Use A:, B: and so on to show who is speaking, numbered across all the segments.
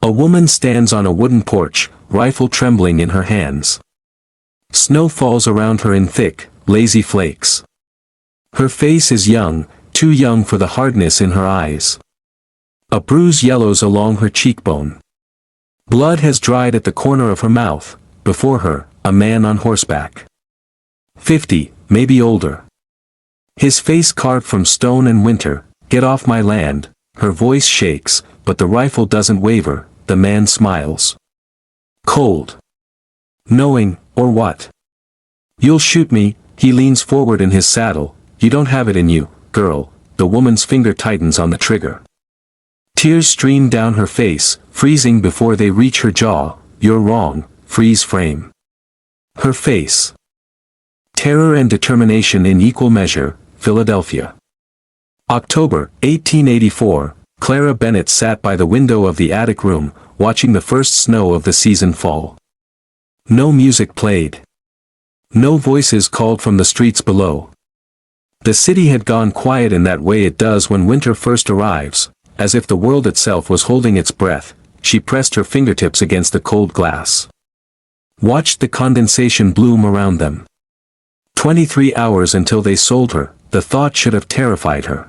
A: A woman stands on a wooden porch, rifle trembling in her hands. Snow falls around her in thick, lazy flakes. Her face is young, too young for the hardness in her eyes. A bruise yellows along her cheekbone. Blood has dried at the corner of her mouth. Before her, a man on horseback. 50, maybe older. His face carved from stone and winter. "Get off my land." Her voice shakes, but the rifle doesn't waver. The man smiles. Cold. Knowing, or what? "You'll shoot me." He leans forward in his saddle. "You don't have it in you, girl." The woman's finger tightens on the trigger. Tears stream down her face, freezing before they reach her jaw. "You're wrong." Freeze frame. Her face. Terror and determination in equal measure. Philadelphia. October, 1884, Clara Bennett sat by the window of the attic room, watching the first snow of the season fall. No music played. No voices called from the streets below. The city had gone quiet in that way it does when winter first arrives, as if the world itself was holding its breath. She pressed her fingertips against the cold glass. Watched the condensation bloom around them. 23 hours until they sold her. The thought should have terrified her.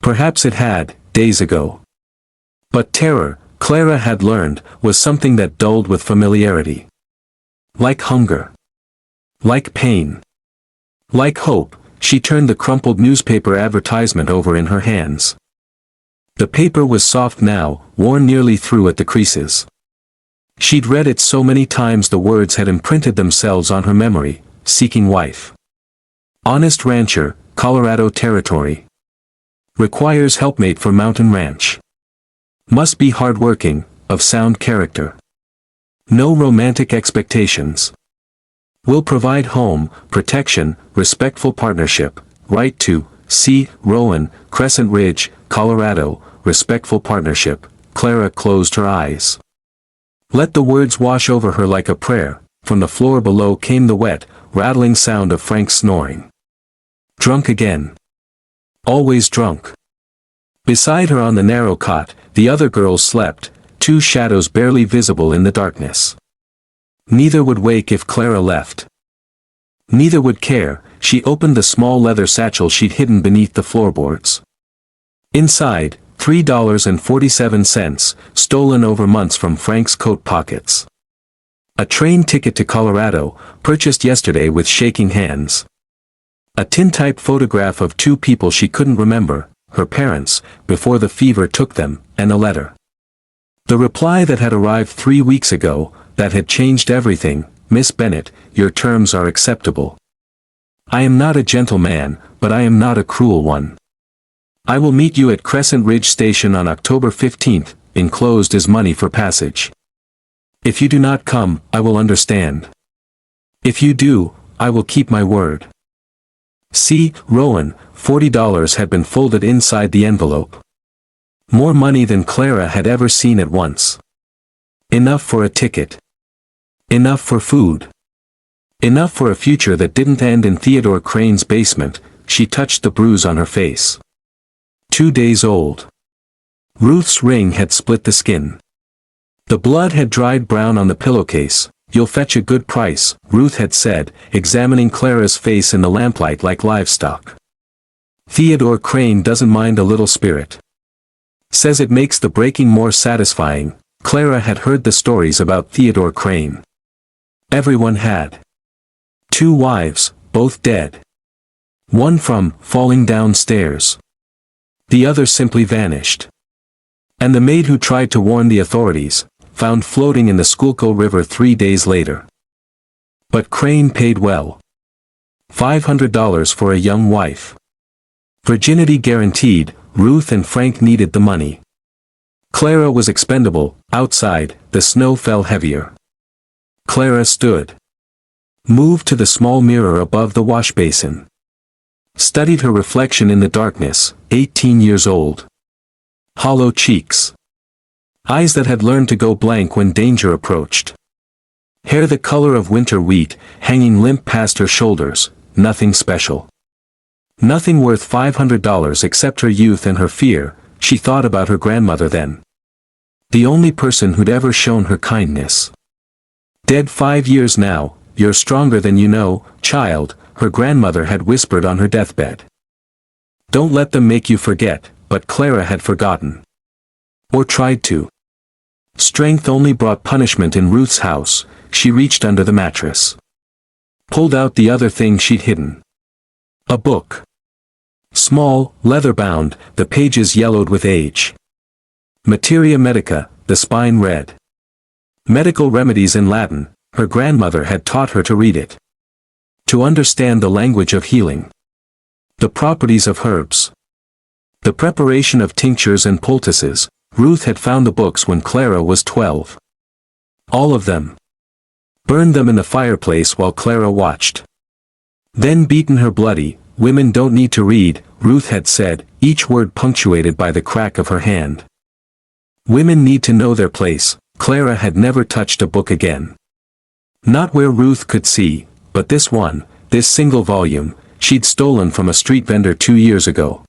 A: Perhaps it had, days ago. But terror, Clara had learned, was something that dulled with familiarity. Like hunger. Like pain. Like hope. She turned the crumpled newspaper advertisement over in her hands. The paper was soft now, worn nearly through at the creases. She'd read it so many times the words had imprinted themselves on her memory. Seeking wife. Honest rancher, Colorado Territory. Requires helpmate for mountain ranch. Must be hardworking, of sound character. No romantic expectations. Will provide home, protection, respectful partnership. Right to C. Rowan, Crescent Ridge, Colorado. Respectful partnership. Clara closed her eyes. Let the words wash over her like a prayer. From the floor below came the wet, rattling sound of Frank's snoring. Drunk again. Always drunk. Beside her on the narrow cot, the other girls slept, two shadows barely visible in the darkness. Neither would wake if Clara left. Neither would care. She opened the small leather satchel she'd hidden beneath the floorboards. Inside, $3.47, stolen over months from Frank's coat pockets. A train ticket to Colorado, purchased yesterday with shaking hands. A tintype photograph of two people she couldn't remember, her parents, before the fever took them, and a letter. The reply that had arrived 3 weeks ago, that had changed everything. "Miss Bennett, your terms are acceptable. I am not a gentleman, but I am not a cruel one. I will meet you at Crescent Ridge Station on October 15th, enclosed is money for passage. If you do not come, I will understand. If you do, I will keep my word." C. Rowan, $40 had been folded inside the envelope. More money than Clara had ever seen at once. Enough for a ticket. Enough for food. Enough for a future that didn't end in Theodore Crane's basement. She touched the bruise on her face. 2 days old. Ruth's ring had split the skin. The blood had dried brown on the pillowcase. "You'll fetch a good price," Ruth had said, examining Clara's face in the lamplight like livestock. "Theodore Crane doesn't mind a little spirit. Says it makes the breaking more satisfying." Clara had heard the stories about Theodore Crane. Everyone had. 2 wives, both dead. One from falling downstairs. The other simply vanished. And the maid who tried to warn the authorities, found floating in the Schuylkill River 3 days later. But Crane paid well. $500 for a young wife. Virginity guaranteed. Ruth and Frank needed the money. Clara was expendable. Outside, the snow fell heavier. Clara stood. Moved to the small mirror above the wash basin. Studied her reflection in the darkness. 18 years old. Hollow cheeks. Eyes that had learned to go blank when danger approached. Hair the color of winter wheat, hanging limp past her shoulders. Nothing special. Nothing worth $500 except her youth and her fear. She thought about her grandmother then. The only person who'd ever shown her kindness. Dead 5 years now, you're stronger than you know, child, her grandmother had whispered on her deathbed. Don't let them make you forget, but Clara had forgotten. Or tried to. Strength only brought punishment in Ruth's house. She reached under the mattress. Pulled out the other thing she'd hidden. A book. Small, leather-bound, the pages yellowed with age. Materia Medica, the spine read. Medical remedies in Latin, her grandmother had taught her to read it. To understand the language of healing. The properties of herbs. The preparation of tinctures and poultices. Ruth had found the books when Clara was 12. All of them. Burned them in the fireplace while Clara watched. Then beaten her bloody. Women don't need to read, Ruth had said, each word punctuated by the crack of her hand. Women need to know their place. Clara had never touched a book again. Not where Ruth could see, but this one, this single volume, she'd stolen from a street vendor 2 years ago.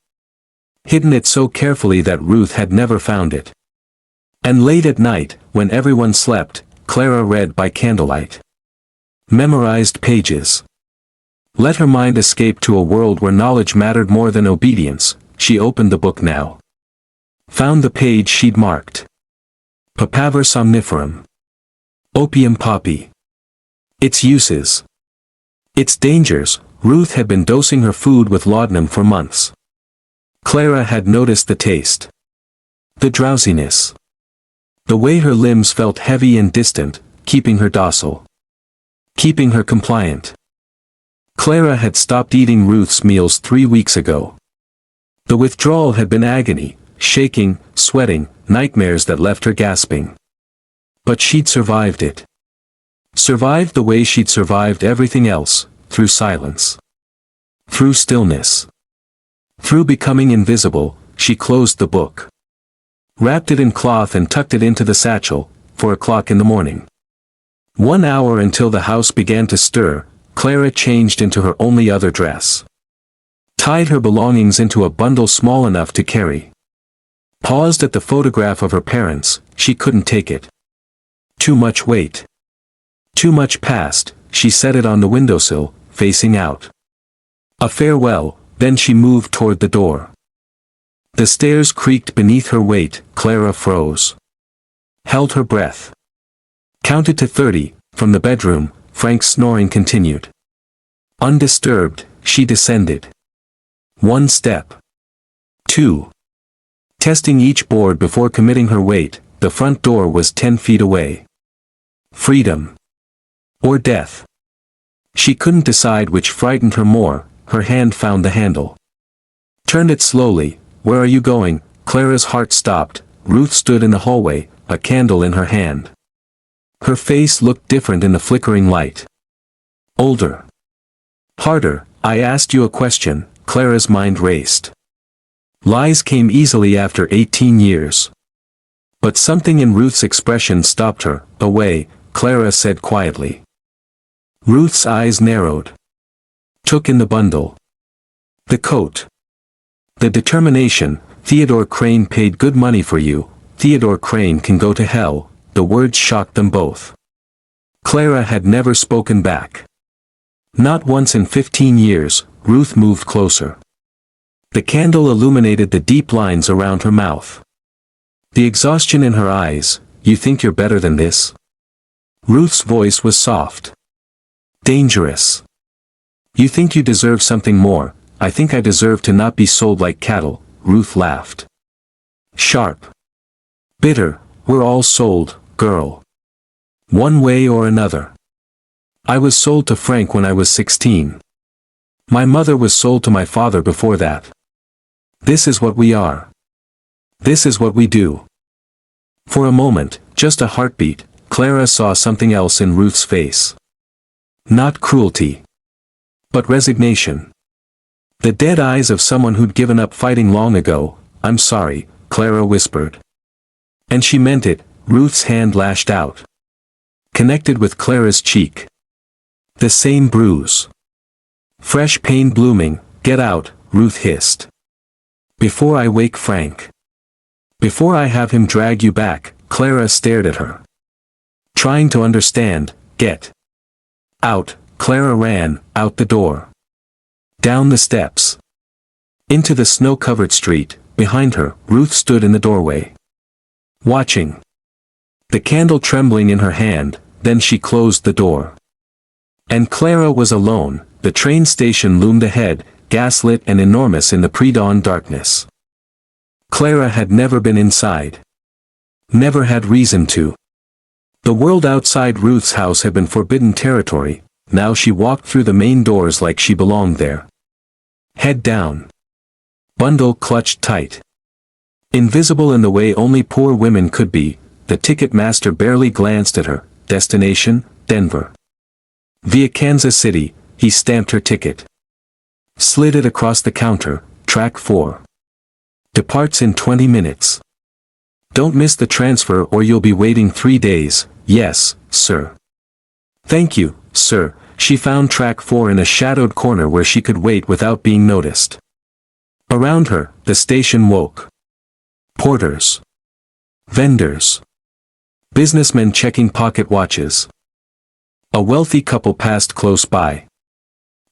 A: Hidden it so carefully that Ruth had never found it. And late at night, when everyone slept, Clara read by candlelight. Memorized pages. Let her mind escape to a world where knowledge mattered more than obedience. She opened the book now. Found the page she'd marked. Papaver somniferum. Opium poppy. Its uses. Its dangers. Ruth had been dosing her food with laudanum for months. Clara had noticed the taste. The drowsiness. The way her limbs felt heavy and distant, keeping her docile. Keeping her compliant. Clara had stopped eating Ruth's meals 3 weeks ago. The withdrawal had been agony, shaking, sweating, nightmares that left her gasping. But she'd survived it. Survived the way she'd survived everything else, through silence. Through stillness. Through becoming invisible. She closed the book. Wrapped it in cloth and tucked it into the satchel, 4 o'clock in the morning. 1 hour until the house began to stir, Clara changed into her only other dress. Tied her belongings into a bundle small enough to carry. Paused at the photograph of her parents. She couldn't take it. Too much weight. Too much past. She set it on the windowsill, facing out. A farewell, then she moved toward the door. The stairs creaked beneath her weight. Clara froze. Held her breath. Counted to 30, from the bedroom. Frank's snoring continued. Undisturbed, she descended. 1 step. 2. Testing each board before committing her weight, the front door was 10 feet away. Freedom. Or death. She couldn't decide which frightened her more. Her hand found the handle. Turned it slowly. Where are you going? Clara's heart stopped. Ruth stood in the hallway, a candle in her hand. Her face looked different in the flickering light. Older. Harder. I asked you a question. Clara's mind raced. Lies came easily after 18 years. But something in Ruth's expression stopped her. Away, Clara said quietly. Ruth's eyes narrowed. Took in the bundle. The coat. The determination. Theodore Crane paid good money for you. Theodore Crane can go to hell. The words shocked them both. Clara had never spoken back. Not once in 15 years. Ruth moved closer. The candle illuminated the deep lines around her mouth. The exhaustion in her eyes. You think you're better than this? Ruth's voice was soft. Dangerous. You think you deserve something more. I think I deserve to not be sold like cattle. Ruth laughed. Sharp. Bitter. We're all sold, girl. One way or another. I was sold to Frank when I was 16. My mother was sold to my father before that. This is what we are. This is what we do. For a moment, just a heartbeat, Clara saw something else in Ruth's face. Not cruelty. But resignation. The dead eyes of someone who'd given up fighting long ago. I'm sorry, Clara whispered. And she meant it. Ruth's hand lashed out. Connected with Clara's cheek. The same bruise. Fresh pain blooming. Get out, Ruth hissed. Before I wake Frank. Before I have him drag you back. Clara stared at her. Trying to understand. Get out. Clara ran, out the door. Down the steps. Into the snow-covered street. Behind her, Ruth stood in the doorway. Watching. The candle trembling in her hand, then she closed the door. And Clara was alone. The train station loomed ahead, gaslit and enormous in the pre-dawn darkness. Clara had never been inside. Never had reason to. The world outside Ruth's house had been forbidden territory. Now she walked through the main doors like she belonged there. Head down. Bundle clutched tight. Invisible in the way only poor women could be, the ticket master barely glanced at her. Destination, Denver. Via Kansas City, he stamped her ticket. Slid it across the counter. Track 4. Departs in 20 minutes. Don't miss the transfer or you'll be waiting 3 days. Yes, sir. Thank you, sir. She found track 4 in a shadowed corner where she could wait without being noticed. Around her, the station woke. Porters. Vendors. Businessmen checking pocket watches. A wealthy couple passed close by.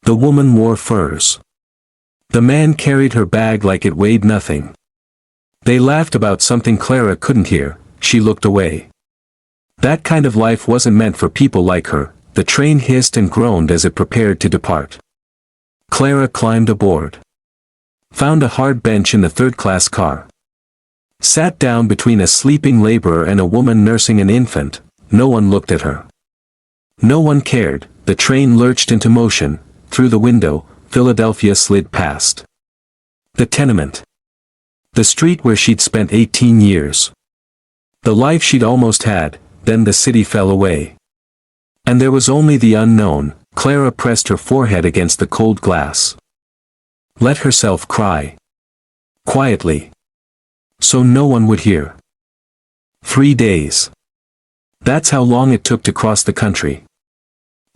A: The woman wore furs. The man carried her bag like it weighed nothing. They laughed about something Clara couldn't hear. She looked away. That kind of life wasn't meant for people like her. The train hissed and groaned as it prepared to depart. Clara climbed aboard. Found a hard bench in the third-class car. Sat down between a sleeping laborer and a woman nursing an infant. No one looked at her. No one cared. The train lurched into motion. Through the window, Philadelphia slid past. The tenement. The street where she'd spent 18 years. The life she'd almost had. Then the city fell away. And there was only the unknown. Clara pressed her forehead against the cold glass. Let herself cry. Quietly. So no one would hear. 3 days. That's how long it took to cross the country.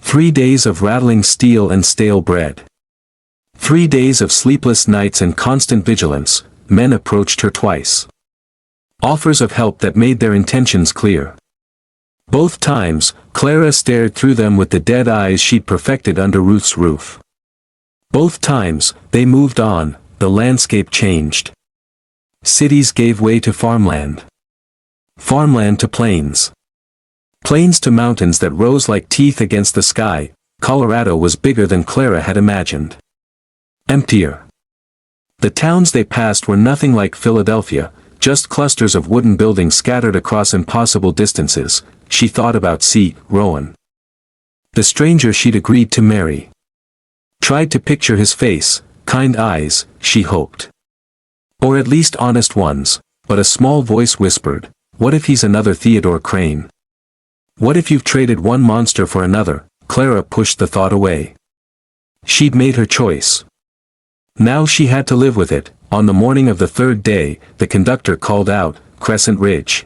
A: 3 days of rattling steel and stale bread. 3 days of sleepless nights and constant vigilance. Men approached her twice. Offers of help that made their intentions clear. Both times, Clara stared through them with the dead eyes she'd perfected under Ruth's roof. Both times, they moved on. The landscape changed. Cities gave way to farmland. Farmland to plains. Plains to mountains that rose like teeth against the sky. Colorado was bigger than Clara had imagined. Emptier. The towns they passed were nothing like Philadelphia, just clusters of wooden buildings scattered across impossible distances. She thought about C. Rowan. The stranger she'd agreed to marry. Tried to picture his face, kind eyes, she hoped. Or at least honest ones, but a small voice whispered, what if he's another Theodore Crane? What if you've traded one monster for another? Clara pushed the thought away. She'd made her choice. Now she had to live with it. On the morning of the third day, the conductor called out, Crescent Ridge.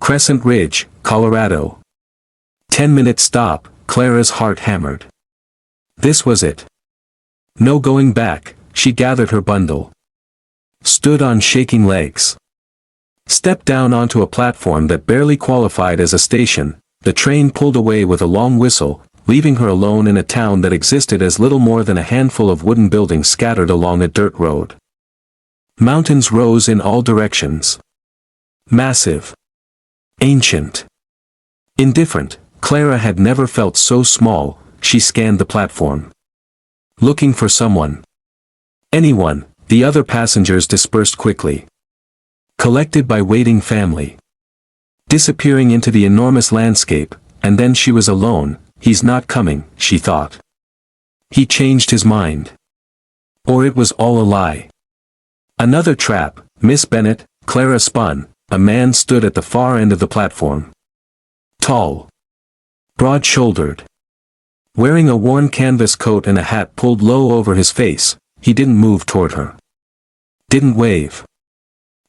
A: Crescent Ridge, Colorado. 10-minute stop. Clara's heart hammered. This was it. No going back. She gathered her bundle. Stood on shaking legs. Stepped down onto a platform that barely qualified as a station. The train pulled away with a long whistle, leaving her alone in a town that existed as little more than a handful of wooden buildings scattered along a dirt road. Mountains rose in all directions. Massive. Ancient. Indifferent. Clara had never felt so small. She scanned the platform. Looking for someone. Anyone. The other passengers dispersed quickly. Collected by waiting family. Disappearing into the enormous landscape, and then she was alone. He's not coming, she thought. He changed his mind. Or it was all a lie. Another trap. Miss Bennet. Clara spun. A man stood at the far end of the platform. Tall. Broad-shouldered. Wearing a worn canvas coat and a hat pulled low over his face, he didn't move toward her. Didn't wave.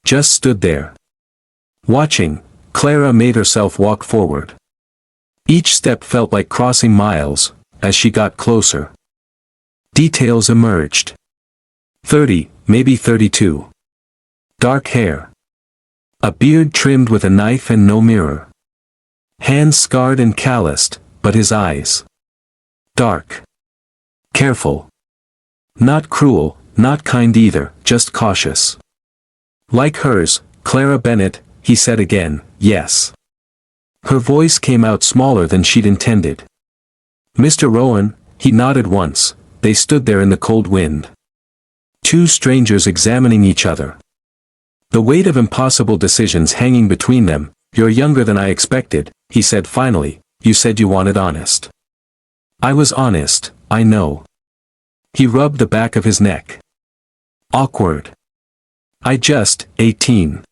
A: Just stood there. Watching, Clara made herself walk forward. Each step felt like crossing miles. As she got closer, details emerged. 30, maybe 32. Dark hair. A beard trimmed with a knife and no mirror. Hands scarred and calloused, but his eyes. Dark. Careful. Not cruel, not kind either, just cautious. Like hers, Clara Bennett, he said again, yes. Her voice came out smaller than she'd intended. Mr. Rowan, he nodded once. They stood there in the cold wind. Two strangers examining each other. The weight of impossible decisions hanging between them. You're younger than I expected, he said finally. You said you wanted honest. I was honest, I know. He rubbed the back of his neck. Awkward. I just, 18.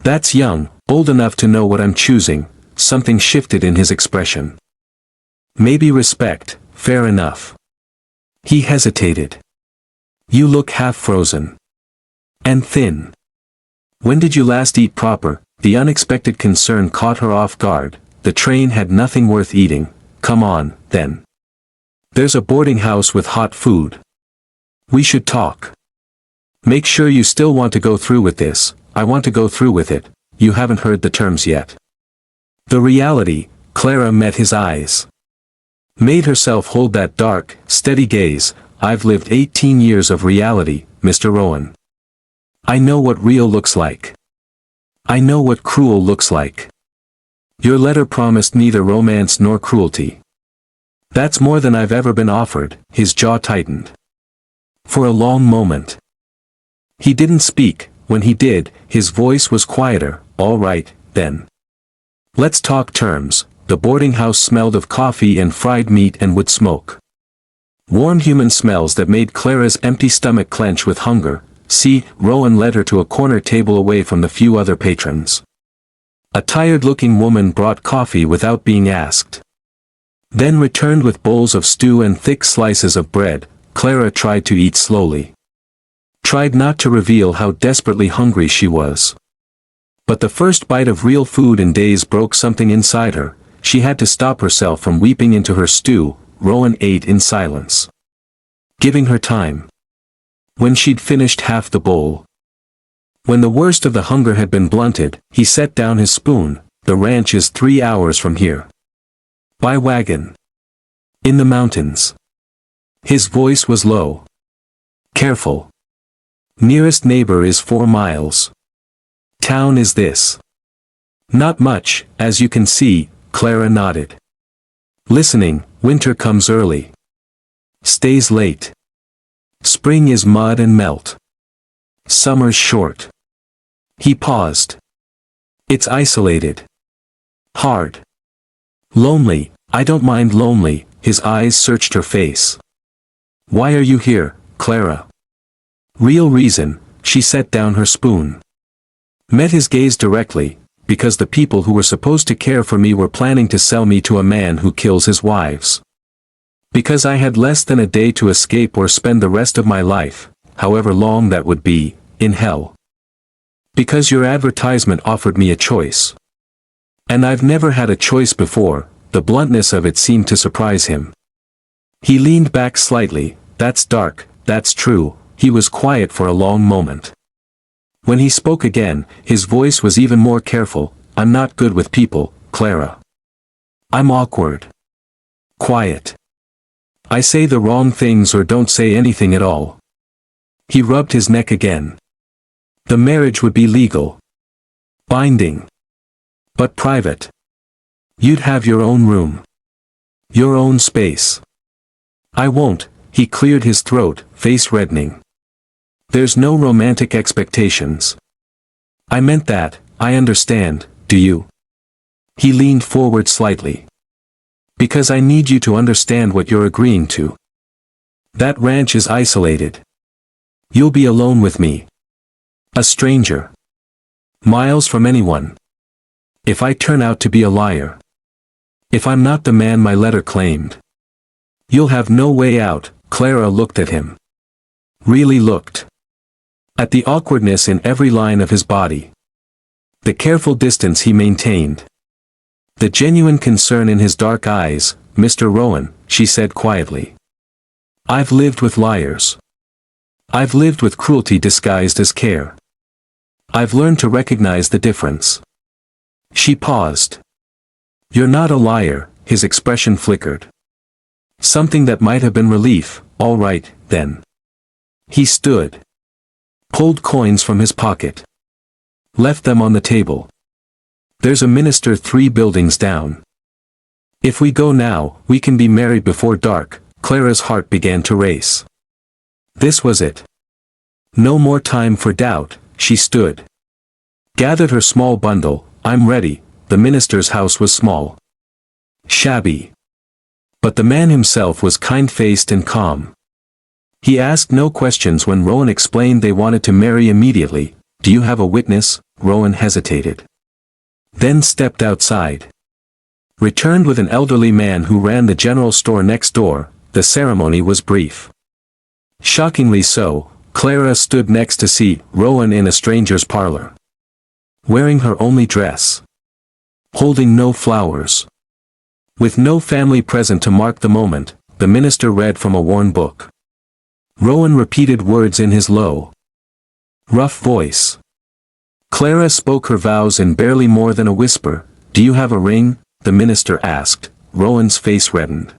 A: That's young, old enough to know what I'm choosing. Something shifted in his expression. Maybe respect, fair enough. He hesitated. You look half frozen. And thin. When did you last eat proper? The unexpected concern caught her off guard. The train had nothing worth eating. Come on, then. There's a boarding house with hot food. We should talk. Make sure you still want to go through with this. I want to go through with it. You haven't heard the terms yet. The reality, Clara met his eyes. Made herself hold that dark, steady gaze. I've lived 18 years of reality, Mr. Rowan. I know what real looks like. I know what cruel looks like. Your letter promised neither romance nor cruelty. That's more than I've ever been offered. His jaw tightened. For a long moment. He didn't speak. When he did, his voice was quieter. All right, then. Let's talk terms. The boarding house smelled of coffee and fried meat and wood smoke. Warm human smells that made Clara's empty stomach clench with hunger. See, Rowan led her to a corner table away from the few other patrons. A tired-looking woman brought coffee without being asked. Then returned with bowls of stew and thick slices of bread. Clara tried to eat slowly. Tried not to reveal how desperately hungry she was. But the first bite of real food in days broke something inside her. She had to stop herself from weeping into her stew. Rowan ate in silence. Giving her time. When she'd finished half the bowl. When the worst of the hunger had been blunted, he set down his spoon. The ranch is 3 hours from here. By wagon. In the mountains. His voice was low. Careful. Nearest neighbor is 4 miles. Town is this. Not much, as you can see, Clara nodded. Listening, winter comes early. Stays late. Spring is mud and melt. Summer's short. He paused. It's isolated. Hard. Lonely. I don't mind lonely. His eyes searched her face. Why are you here, Clara? Real reason. She set down her spoon. Met his gaze directly, because the people who were supposed to care for me were planning to sell me to a man who kills his wives. Because I had less than a day to escape or spend the rest of my life, however long that would be, in hell. Because your advertisement offered me a choice. And I've never had a choice before. The bluntness of it seemed to surprise him. He leaned back slightly. That's dark, that's true. He was quiet for a long moment. When he spoke again, his voice was even more careful. I'm not good with people, Clara. I'm awkward. Quiet. I say the wrong things or don't say anything at all. He rubbed his neck again. The marriage would be legal. Binding. But private. You'd have your own room. Your own space. I won't. He cleared his throat, face reddening. There's no romantic expectations. I meant that. I understand, do you? He leaned forward slightly. Because I need you to understand what you're agreeing to. That ranch is isolated. You'll be alone with me. A stranger. Miles from anyone. If I turn out to be a liar. If I'm not the man my letter claimed. You'll have no way out. Clara looked at him. Really looked. At the awkwardness in every line of his body. The careful distance he maintained. The genuine concern in his dark eyes. Mr. Rowan, she said quietly. I've lived with liars. I've lived with cruelty disguised as care. I've learned to recognize the difference. She paused. You're not a liar, his expression flickered. Something that might have been relief, all right, then. He stood. Pulled coins from his pocket. Left them on the table. There's a minister 3 buildings down. If we go now, we can be married before dark. Clara's heart began to race. This was it. No more time for doubt, she stood. Gathered her small bundle. I'm ready. The minister's house was small. Shabby. But the man himself was kind-faced and calm. He asked no questions when Rowan explained they wanted to marry immediately. Do you have a witness? Rowan hesitated. Then stepped outside. Returned with an elderly man who ran the general store next door. The ceremony was brief. Shockingly so, Clara stood next to see Rowan in a stranger's parlor. Wearing her only dress. Holding no flowers. With no family present to mark the moment, the minister read from a worn book. Rowan repeated words in his low, rough voice. Clara spoke her vows in barely more than a whisper. Do you have a ring? The minister asked. Rowan's face reddened.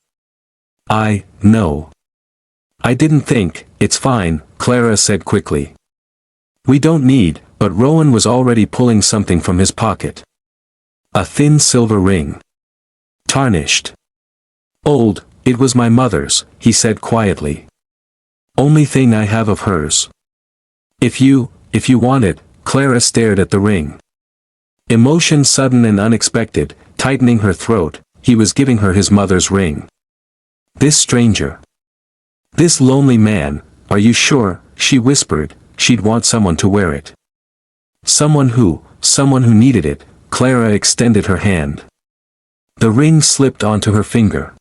A: No. I didn't think. It's fine, Clara said quickly. We don't need, but Rowan was already pulling something from his pocket. A thin silver ring. Tarnished. Old, it was my mother's, he said quietly. Only thing I have of hers. If you want it, Clara stared at the ring. Emotion sudden and unexpected, tightening her throat, he was giving her his mother's ring. This stranger. This lonely man, are you sure, she whispered, she'd want someone to wear it. Someone who needed it. Clara extended her hand. The ring slipped onto her finger.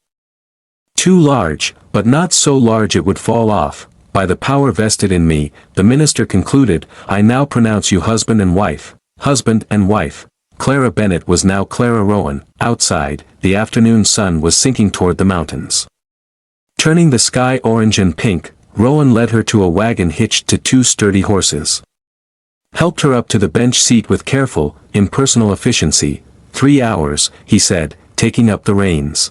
A: Too large, but not so large it would fall off. By the power vested in me, the minister concluded, I now pronounce you husband and wife. Husband and wife. Clara Bennett was now Clara Rowan. Outside, the afternoon sun was sinking toward the mountains. Turning the sky orange and pink, Rowan led her to a wagon hitched to 2 sturdy horses. Helped her up to the bench seat with careful, impersonal efficiency. 3 hours, he said, taking up the reins.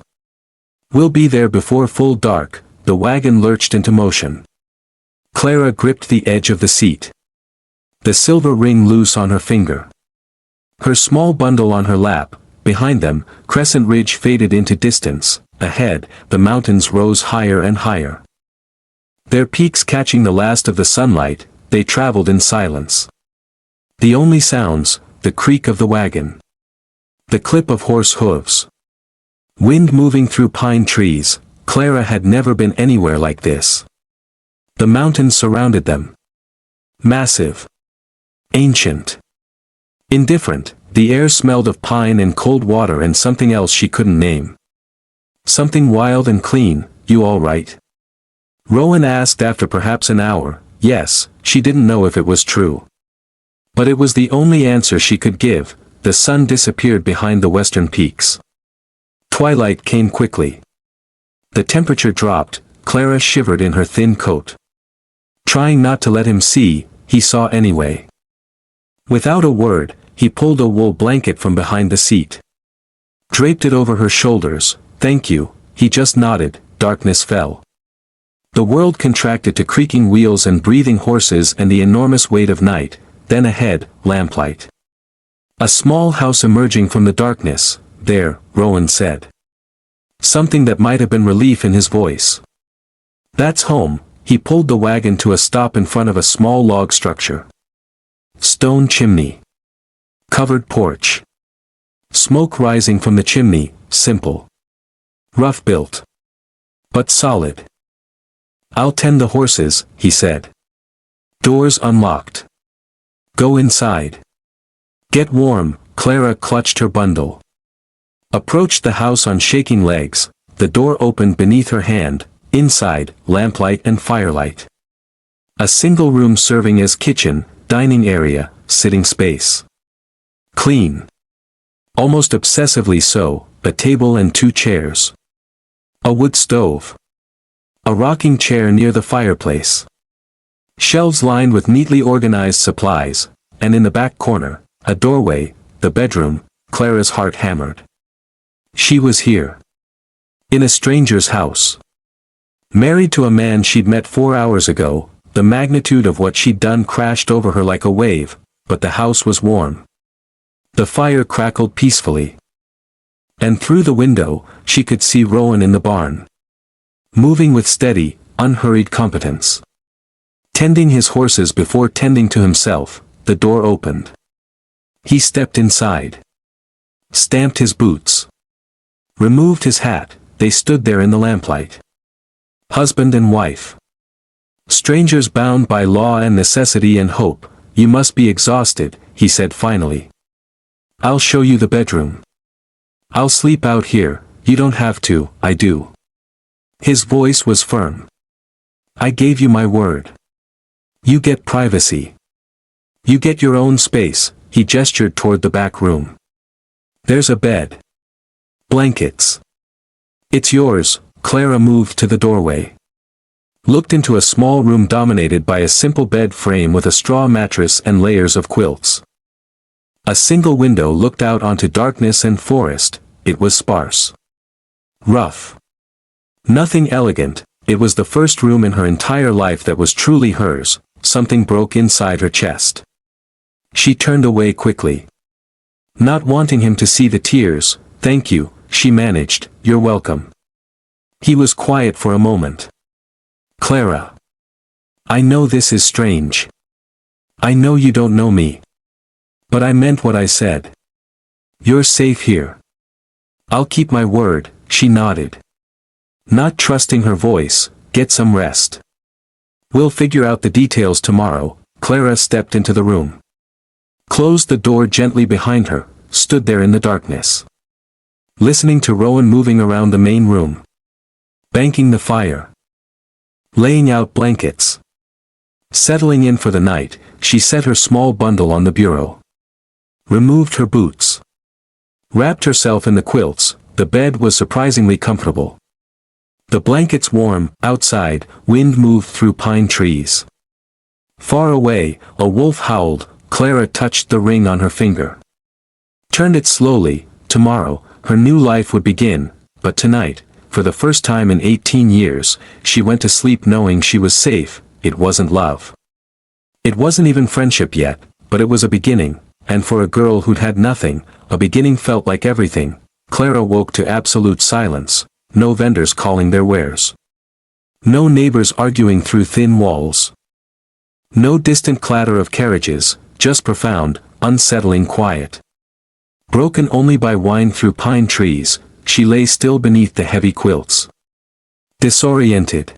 A: We'll be there before full dark. The wagon lurched into motion. Clara gripped the edge of the seat. The silver ring loose on her finger. Her small bundle on her lap. Behind them, Crescent Ridge faded into distance. Ahead, the mountains rose higher and higher. Their peaks catching the last of the sunlight, they traveled in silence. The only sounds, the creak of the wagon. The clip of horse hooves. Wind moving through pine trees. Clara had never been anywhere like this. The mountains surrounded them. Massive. Ancient. Indifferent, the air smelled of pine and cold water and something else she couldn't name. Something wild and clean. You all right? Rowan asked after perhaps an hour. Yes, she didn't know if it was true. But it was the only answer she could give. The sun disappeared behind the western peaks. Twilight came quickly. The temperature dropped. Clara shivered in her thin coat. Trying not to let him see, he saw anyway. Without a word, he pulled a wool blanket from behind the seat. Draped it over her shoulders. Thank you, he just nodded. Darkness fell. The world contracted to creaking wheels and breathing horses and the enormous weight of night. Then ahead, lamplight. A small house emerging from the darkness. There, Rowan said. Something that might have been relief in his voice. That's home. He pulled the wagon to a stop in front of a small log structure. Stone chimney. Covered porch. Smoke rising from the chimney, simple. Rough built. But solid. I'll tend the horses, he said. Doors unlocked. Go inside. Get warm. Clara clutched her bundle. Approached the house on shaking legs. The door opened beneath her hand. Inside, lamplight and firelight. A single room serving as kitchen, dining area, sitting space. Clean. Almost obsessively so, a table and 2 chairs. A wood stove. A rocking chair near the fireplace. Shelves lined with neatly organized supplies. and in the back corner, a doorway, the bedroom. Clara's heart hammered. She was here. In a stranger's house. Married to a man she'd met 4 hours ago. The magnitude of what she'd done crashed over her like a wave, but the house was warm. The fire crackled peacefully. And through the window, she could see Rowan in the barn. Moving with steady, unhurried competence. Tending his horses before tending to himself. The door opened. He stepped inside. Stamped his boots. Removed his hat. They stood there in the lamplight. Husband and wife. Strangers bound by law and necessity and hope. You must be exhausted, he said finally. I'll show you the bedroom. I'll sleep out here, you don't have to, I do. His voice was firm. I gave you my word. You get privacy. You get your own space, he gestured toward the back room. There's a bed. Blankets. It's yours. Clara moved to the doorway. Looked into a small room dominated by a simple bed frame with a straw mattress and layers of quilts. A single window looked out onto darkness and forest. It was sparse. Rough. Nothing elegant. It was the first room in her entire life that was truly hers. Something broke inside her chest. She turned away quickly. Not wanting him to see the tears. Thank you, she managed. You're welcome. He was quiet for a moment. Clara. I know this is strange. I know you don't know me. But I meant what I said. You're safe here. I'll keep my word, she nodded. Not trusting her voice, get some rest. We'll figure out the details tomorrow. Clara stepped into the room. Closed the door gently behind her, stood there in the darkness. Listening to Rowan moving around the main room. Banking the fire. Laying out blankets. Settling in for the night, she set her small bundle on the bureau. Removed her boots. Wrapped herself in the quilts. The bed was surprisingly comfortable. The blankets warm. Outside, wind moved through pine trees. Far away, a wolf howled. Clara touched the ring on her finger. Turned it slowly. Tomorrow, her new life would begin, but tonight, for the first time in 18 years, she went to sleep knowing she was safe. It wasn't love. It wasn't even friendship yet, but it was a beginning, and for a girl who'd had nothing, a beginning felt like everything. Clara woke to absolute silence. No vendors calling their wares. No neighbors arguing through thin walls. No distant clatter of carriages, just profound, unsettling quiet. Broken only by wind through pine trees, she lay still beneath the heavy quilts. Disoriented.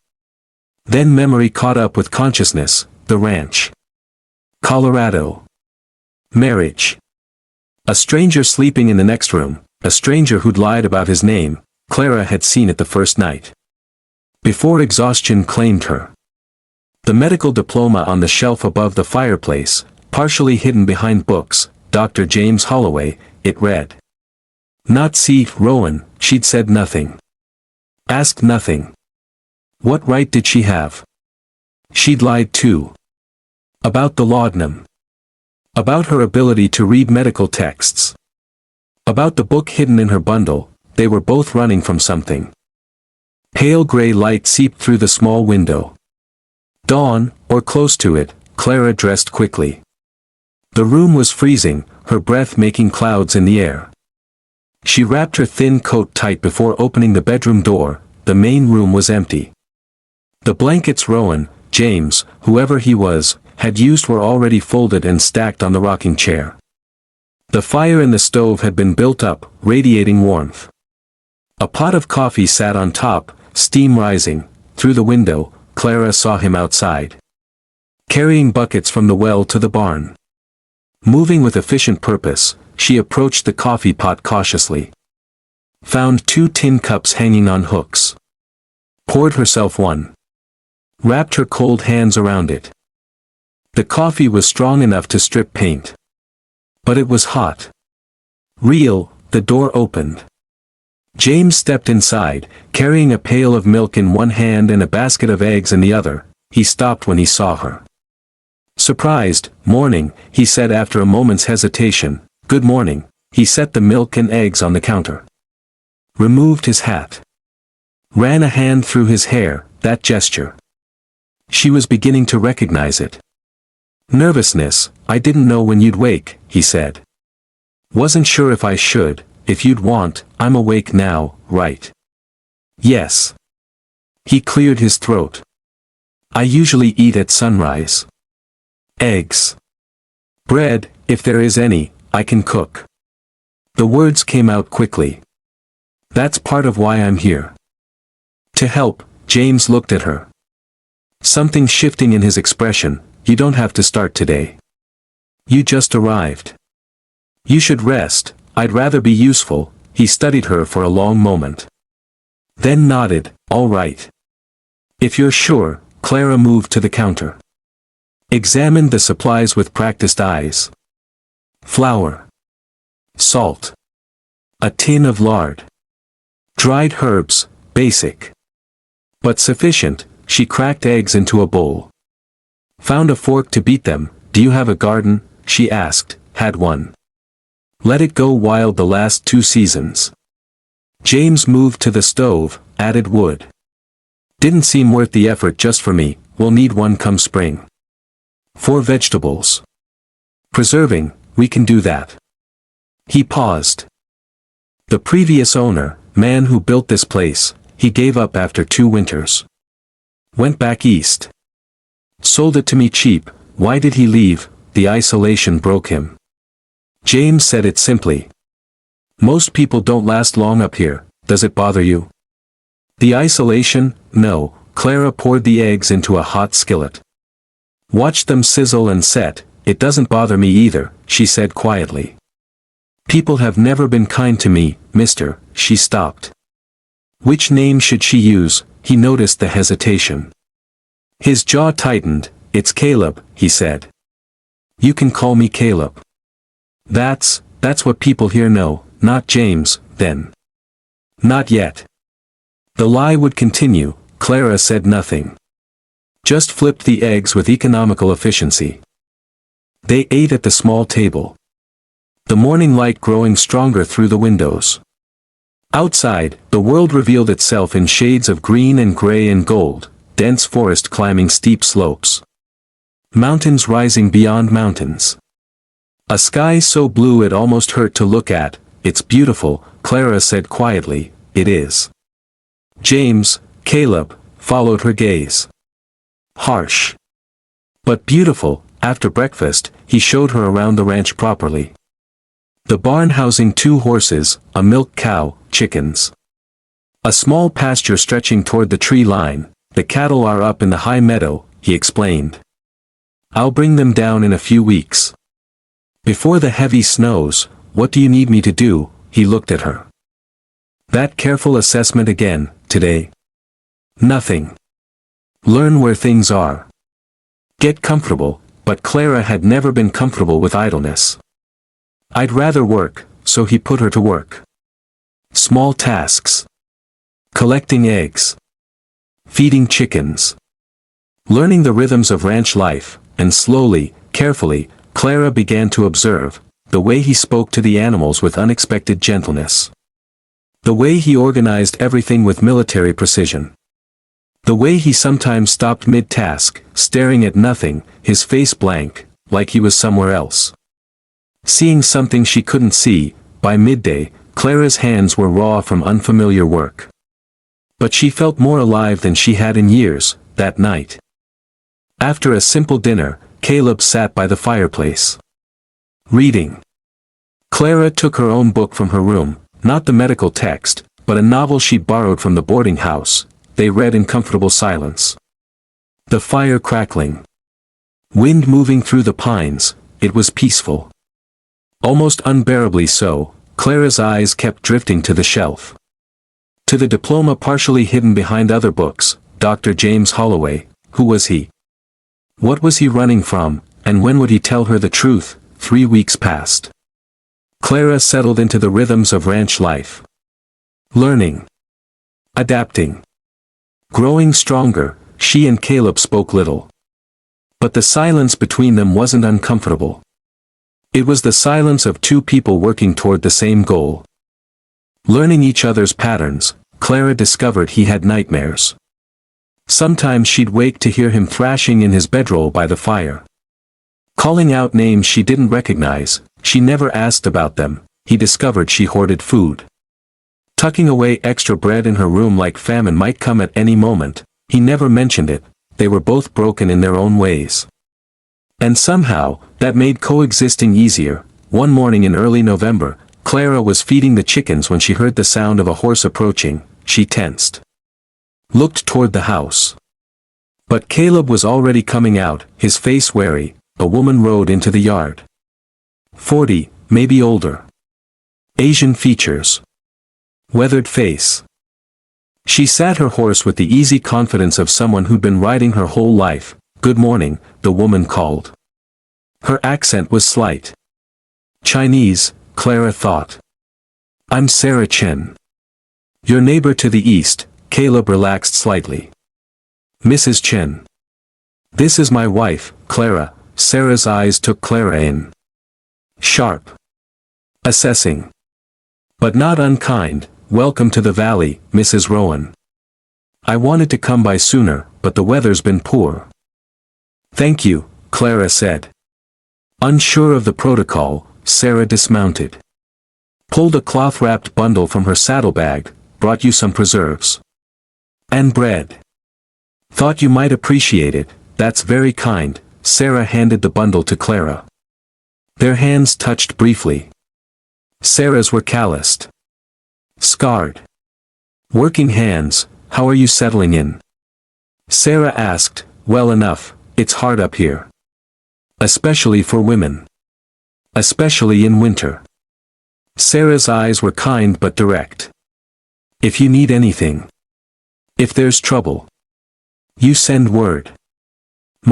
A: Then memory caught up with consciousness. The ranch. Colorado. Marriage. A stranger sleeping in the next room, a stranger who'd lied about his name. Clara had seen it the first night. Before exhaustion claimed her. The medical diploma on the shelf above the fireplace, partially hidden behind books. Dr. James Holloway, it read. Not see, Rowan, she'd said nothing. Asked nothing. What right did she have? She'd lied too. About the laudanum. About her ability to read medical texts. About the book hidden in her bundle. They were both running from something. Pale gray light seeped through the small window. Dawn, or close to it. Clara dressed quickly. The room was freezing, her breath making clouds in the air. She wrapped her thin coat tight before opening the bedroom door. The main room was empty. The blankets Rowan, James, whoever he was, had used were already folded and stacked on the rocking chair. The fire in the stove had been built up, radiating warmth. A pot of coffee sat on top, steam rising. Through the window, Clara saw him outside. Carrying buckets from the well to the barn. Moving with efficient purpose, she approached the coffee pot cautiously. Found 2 tin cups hanging on hooks. Poured herself one. Wrapped her cold hands around it. The coffee was strong enough to strip paint. But it was hot. Real. The door opened. James stepped inside, carrying a pail of milk in one hand and a basket of eggs in the other. He stopped when he saw her. Surprised, morning, he said after a moment's hesitation. Good morning. He set the milk and eggs on the counter. Removed his hat. Ran a hand through his hair, that gesture. She was beginning to recognize it. Nervousness, I didn't know when you'd wake, he said. Wasn't sure if I should, if you'd want, I'm awake now, right? Yes. He cleared his throat. I usually eat at sunrise. Eggs. Bread, if there is any, I can cook. The words came out quickly. That's part of why I'm here. To help, James looked at her. Something shifting in his expression. You don't have to start today. You just arrived. You should rest. I'd rather be useful. He studied her for a long moment. Then nodded, all right. If you're sure. Clara moved to the counter. Examined the supplies with practiced eyes. Flour. Salt. A tin of lard. Dried herbs, basic. But sufficient. She cracked eggs into a bowl. Found a fork to beat them. Do you have a garden? She asked. Had one. Let it go wild the last 2 seasons. James moved to the stove, added wood. Didn't seem worth the effort just for me, we'll need one come spring. 4 vegetables. Preserving, we can do that. He paused. The previous owner, man who built this place, he gave up after 2 winters. Went back east. Sold it to me cheap. Why did he leave? The isolation broke him. James said it simply. Most people don't last long up here. Does it bother you? The isolation? No. Clara poured the eggs into a hot skillet. Watched them sizzle and set. It doesn't bother me either, she said quietly. People have never been kind to me, mister. She stopped. Which name should she use? He noticed the hesitation. His jaw tightened. It's Caleb, he said. You can call me Caleb. That's what people here know, not James, then. Not yet. The lie would continue. Clara said nothing. Just flipped the eggs with economical efficiency. They ate at the small table. The morning light growing stronger through the windows. Outside, the world revealed itself in shades of green and gray and gold, dense forest climbing steep slopes. Mountains rising beyond mountains. A sky so blue it almost hurt to look at. It's beautiful, Clara said quietly. It is. James, Caleb, followed her gaze. Harsh. But beautiful. After breakfast, he showed her around the ranch properly. The barn housing 2 horses, a milk cow, chickens. A small pasture stretching toward the tree line. The cattle are up in the high meadow, he explained. I'll bring them down in a few weeks. Before the heavy snows. What do you need me to do? He looked at her. That careful assessment again, today. Nothing. Learn where things are. Get comfortable, but Clara had never been comfortable with idleness. I'd rather work, so he put her to work. Small tasks. Collecting eggs. Feeding chickens. Learning the rhythms of ranch life, and slowly, carefully, Clara began to observe the way he spoke to the animals with unexpected gentleness. The way he organized everything with military precision. The way he sometimes stopped mid-task, staring at nothing, his face blank, like he was somewhere else. Seeing something she couldn't see. By midday, Clara's hands were raw from unfamiliar work. But she felt more alive than she had in years, that night. After a simple dinner, Caleb sat by the fireplace. Reading. Clara took her own book from her room, not the medical text, but a novel she'd borrowed from the boarding house. They read in comfortable silence. The fire crackling. Wind moving through the pines, it was peaceful. Almost unbearably so. Clara's eyes kept drifting to the shelf. To the diploma partially hidden behind other books. Dr. James Holloway. Who was he? What was he running from, and when would he tell her the truth? 3 weeks passed. Clara settled into the rhythms of ranch life. Learning. Adapting. Growing stronger. She and Caleb spoke little. But the silence between them wasn't uncomfortable. It was the silence of two people working toward the same goal. Learning each other's patterns, Clara discovered he had nightmares. Sometimes she'd wake to hear him thrashing in his bedroll by the fire. Calling out names she didn't recognize, she never asked about them. He discovered she hoarded food. Tucking away extra bread in her room like famine might come at any moment, he never mentioned it. They were both broken in their own ways. And somehow, that made coexisting easier. One morning in early November, Clara was feeding the chickens when she heard the sound of a horse approaching. She tensed. Looked toward the house. But Caleb was already coming out, his face wary. A woman rode into the yard. 40, maybe older. Asian features. Weathered face. She sat her horse with the easy confidence of someone who'd been riding her whole life. "Good morning," the woman called. Her accent was slight. Chinese, Clara thought. "I'm Sarah Chen. Your neighbor to the east." Caleb relaxed slightly. "Mrs. Chen. This is my wife, Clara." Sarah's eyes took Clara in. Sharp. Assessing. But not unkind. "Welcome to the valley, Mrs. Rowan. I wanted to come by sooner, but the weather's been poor." "Thank you," Clara said. Unsure of the protocol, Sarah dismounted. Pulled a cloth-wrapped bundle from her saddlebag. "Brought you some preserves. And bread. Thought you might appreciate it." "That's very kind." Sarah handed the bundle to Clara. Their hands touched briefly. Sarah's were calloused. Scarred. "Working hands. How are you settling in?" Sarah asked. "Well enough. It's hard up here. Especially for women. Especially in winter." Sarah's eyes were kind but direct. "If you need anything. If there's trouble. You send word.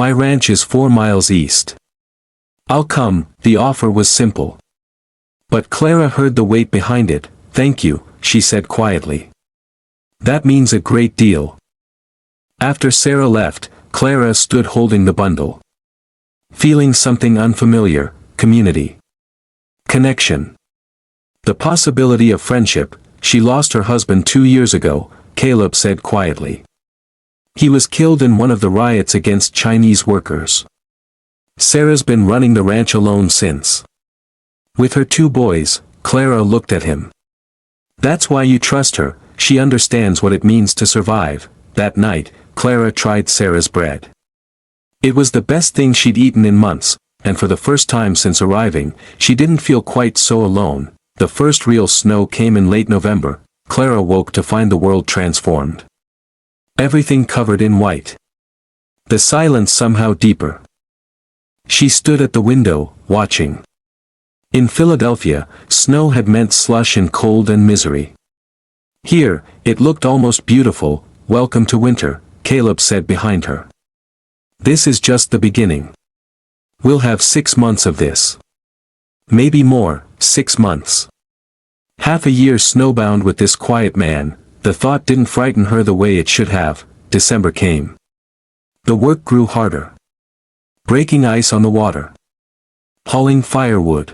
A: My ranch is 4 miles east. I'll come." The offer was simple. But Clara heard the weight behind it. "Thank you," she said quietly. "That means a great deal." After Sarah left, Clara stood holding the bundle. Feeling something unfamiliar. Community. Connection. The possibility of friendship. "She lost her husband 2 years ago," Caleb said quietly. "He was killed in one of the riots against Chinese workers. Sarah's been running the ranch alone since. With her 2 boys." Clara looked at him. "That's why you trust her. She understands what it means to survive." That night, Clara tried Sarah's bread. It was the best thing she'd eaten in months, and for the first time since arriving, she didn't feel quite so alone. The first real snow came in late November. Clara woke to find the world transformed. Everything covered in white. The silence somehow deeper. She stood at the window, watching. In Philadelphia, snow had meant slush and cold and misery. Here, it looked almost beautiful. "Welcome to winter," Caleb said behind her. "This is just the beginning. We'll have 6 months of this. Maybe more, 6 months. Half a year snowbound with this quiet man." The thought didn't frighten her the way it should have. December came. The work grew harder. Breaking ice on the water. Hauling firewood.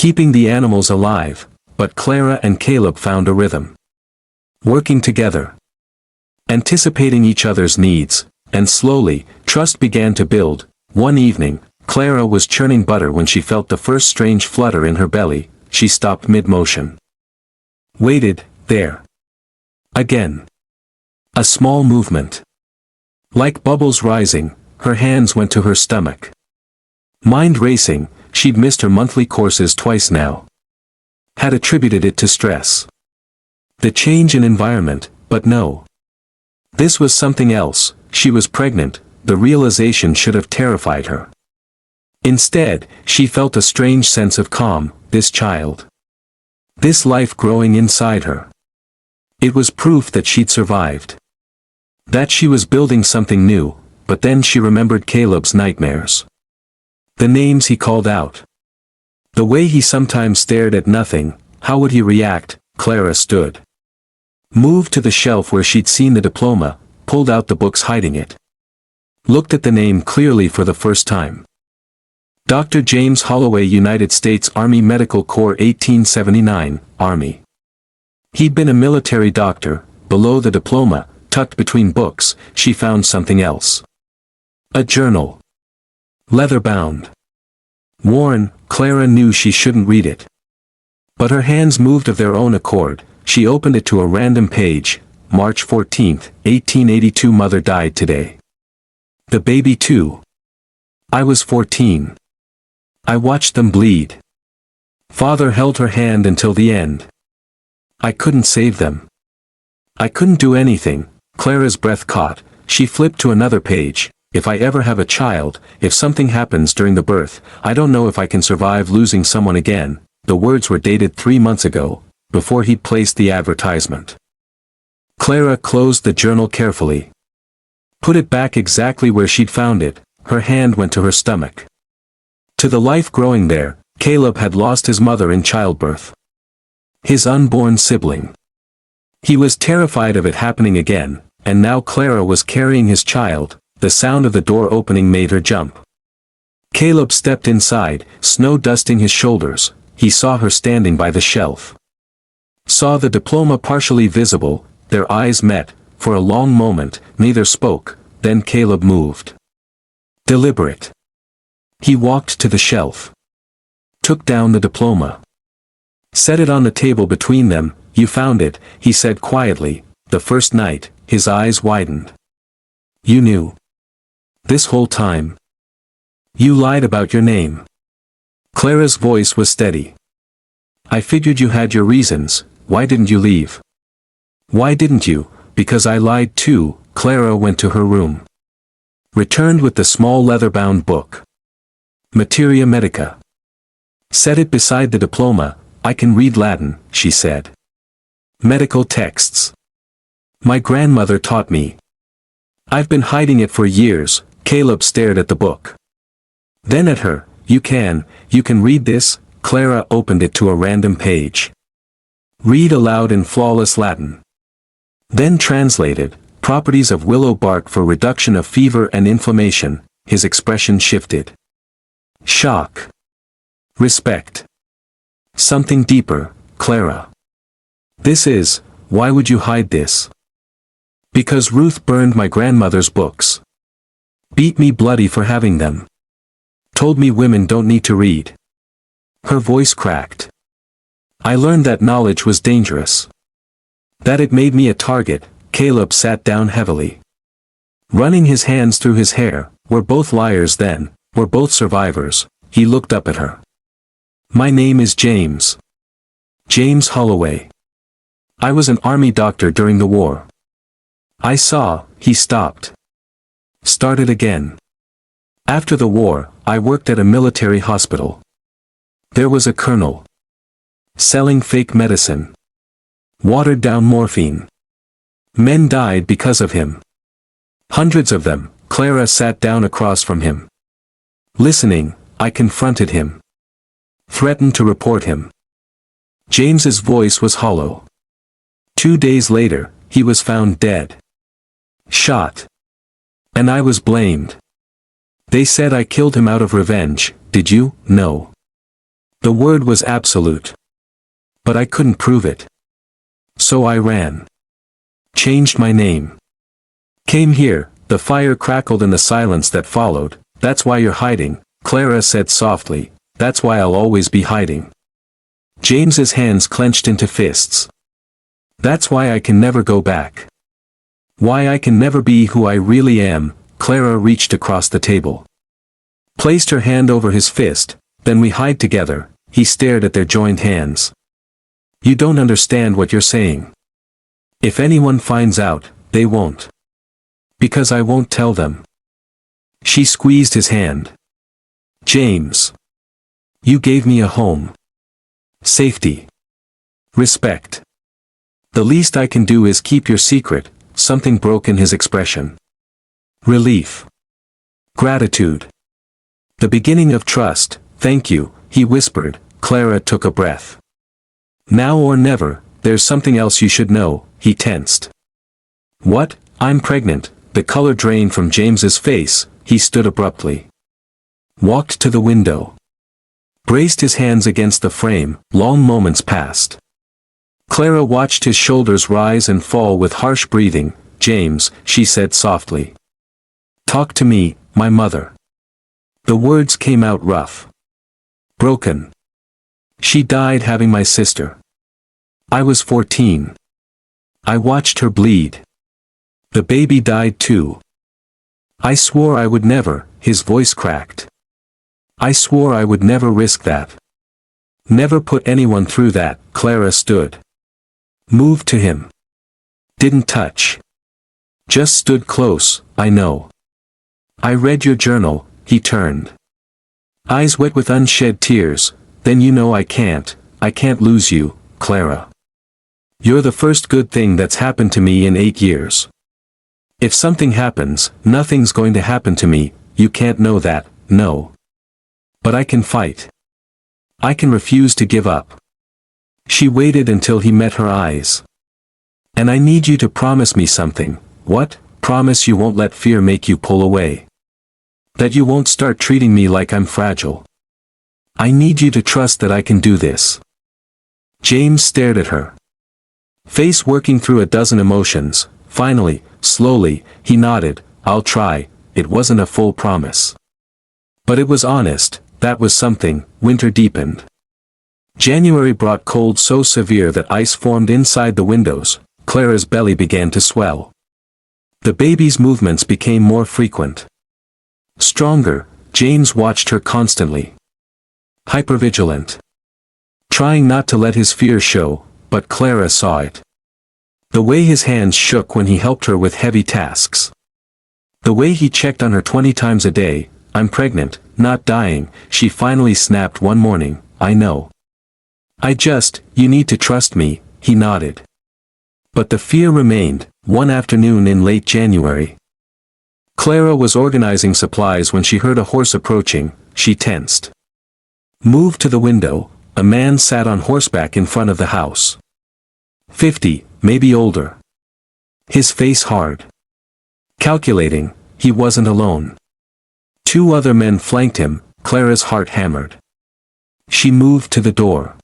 A: Keeping the animals alive. But Clara and Caleb found a rhythm. Working together. Anticipating each other's needs. And slowly, trust began to build. One evening, Clara was churning butter when she felt the first strange flutter in her belly. She stopped mid-motion. Waited, there. Again. A small movement. Like bubbles rising, her hands went to her stomach. Mind racing, she'd missed her monthly courses twice now. Had attributed it to stress. The change in environment, but no. This was something else. She was pregnant. The realization should have terrified her. Instead, she felt a strange sense of calm. This child. This life growing inside her. It was proof that she'd survived. That she was building something new, but then she remembered Caleb's nightmares. The names he called out. The way he sometimes stared at nothing. How would he react? Clara stood. Moved to the shelf where she'd seen the diploma, pulled out the books hiding it. Looked at the name clearly for the first time. Dr. James Holloway, United States Army Medical Corps, 1879, Army. He'd been a military doctor. Below the diploma, tucked between books, she found something else. A journal. Leather-bound. Worn, Clara knew she shouldn't read it. But her hands moved of their own accord. She opened it to a random page. March 14, 1882. Mother died today. The baby too. I was 14. I watched them bleed. Father held her hand until the end. I couldn't save them. I couldn't do anything. Clara's breath caught. She flipped to another page. If I ever have a child, if something happens during the birth, I don't know if I can survive losing someone again. The words were dated 3 months ago, before he'd placed the advertisement. Clara closed the journal carefully. Put it back exactly where she'd found it. Her hand went to her stomach. To the life growing there, Caleb had lost his mother in childbirth. His unborn sibling. He was terrified of it happening again, and now Clara was carrying his child. The sound of the door opening made her jump. Caleb stepped inside, snow dusting his shoulders. He saw her standing by the shelf. Saw the diploma partially visible. Their eyes met. For a long moment, neither spoke. Then Caleb moved. Deliberate. He walked to the shelf. Took down the diploma. Set it on the table between them. You found it, he said quietly. The first night. His eyes widened. You knew. This whole time. You lied about your name. Clara's voice was steady. I figured you had your reasons. Why didn't you leave? Why didn't you? Because I lied too. Clara went to her room. Returned with the small leather-bound book. Materia Medica. Set it beside the diploma. I can read Latin, she said. Medical texts. My grandmother taught me. I've been hiding it for years. Caleb stared at the book. Then at her. You can read this? Clara opened it to a random page. Read aloud in flawless Latin. Then translated, properties of willow bark for reduction of fever and inflammation. His expression shifted. Shock. Respect. Something deeper, Clara. This is, why would you hide this? Because Ruth burned my grandmother's books. Beat me bloody for having them. Told me women don't need to read. Her voice cracked. I learned that knowledge was dangerous. That it made me a target. Caleb sat down heavily. Running his hands through his hair. We're both liars then. We're both survivors. He looked up at her. My name is James. James Holloway. I was an army doctor during the war. I saw. He stopped. Started again. After the war, I worked at a military hospital. There was a colonel. Selling fake medicine. Watered down morphine. Men died because of him. Hundreds of them. Clara sat down across from him. Listening, I confronted him. Threatened to report him. James's voice was hollow. 2 days later, he was found dead. Shot. And I was blamed. They said I killed him out of revenge. Did you? No. The word was absolute. But I couldn't prove it. So I ran. Changed my name. Came here. The fire crackled in the silence that followed. That's why you're hiding, Clara said softly. That's why I'll always be hiding. James's hands clenched into fists. That's why I can never go back. Why I can never be who I really am. Clara reached across the table. Placed her hand over his fist. Then we hide together. He stared at their joined hands. You don't understand what you're saying. If anyone finds out, they won't. Because I won't tell them. She squeezed his hand. James. You gave me a home. Safety. Respect. The least I can do is keep your secret. Something broke in his expression. Relief. Gratitude. The beginning of trust. Thank you, he whispered. Clara took a breath. Now or never, there's something else you should know. He tensed. What? I'm pregnant. the color drained from James's face, he stood abruptly. Walked to the window. Braced his hands against the frame. Long moments passed. Clara watched his shoulders rise and fall with harsh breathing. "James," she said softly. "Talk to me, my mother." The words came out rough. Broken. "She died having my sister. I was 14. I watched her bleed. The baby died too. I swore I would never," his voice cracked. "I swore I would never risk that. Never put anyone through that." Clara stood. Moved to him. Didn't touch. Just stood close. "I know. I read your journal." He turned. Eyes wet with unshed tears. "Then you know I can't lose you, Clara. You're the first good thing that's happened to me in 8 years. If something happens, nothing's going to happen to me, you can't know that, no. But I can fight. I can refuse to give up." She waited until he met her eyes. "And I need you to promise me something." "What?" "Promise you won't let fear make you pull away. That you won't start treating me like I'm fragile. I need you to trust that I can do this." James stared at her. Face working through a dozen emotions. Finally, slowly, he nodded. "I'll try." It wasn't a full promise. But it was honest. That was something. Winter deepened. January brought cold so severe that ice formed inside the windows. Clara's belly began to swell. The baby's movements became more frequent. Stronger. James watched her constantly. Hypervigilant. Trying not to let his fear show, but Clara saw it. The way his hands shook when he helped her with heavy tasks. The way he checked on her 20 times a day. "I'm pregnant, not dying," she finally snapped one morning. "I know. You need to trust me." He nodded. But the fear remained. One afternoon in late January, Clara was organizing supplies when she heard a horse approaching. She tensed. Moved to the window. A man sat on horseback in front of the house. 50, maybe older. His face hard. Calculating. He wasn't alone. 2 other men flanked him. Clara's heart hammered. She moved to the door.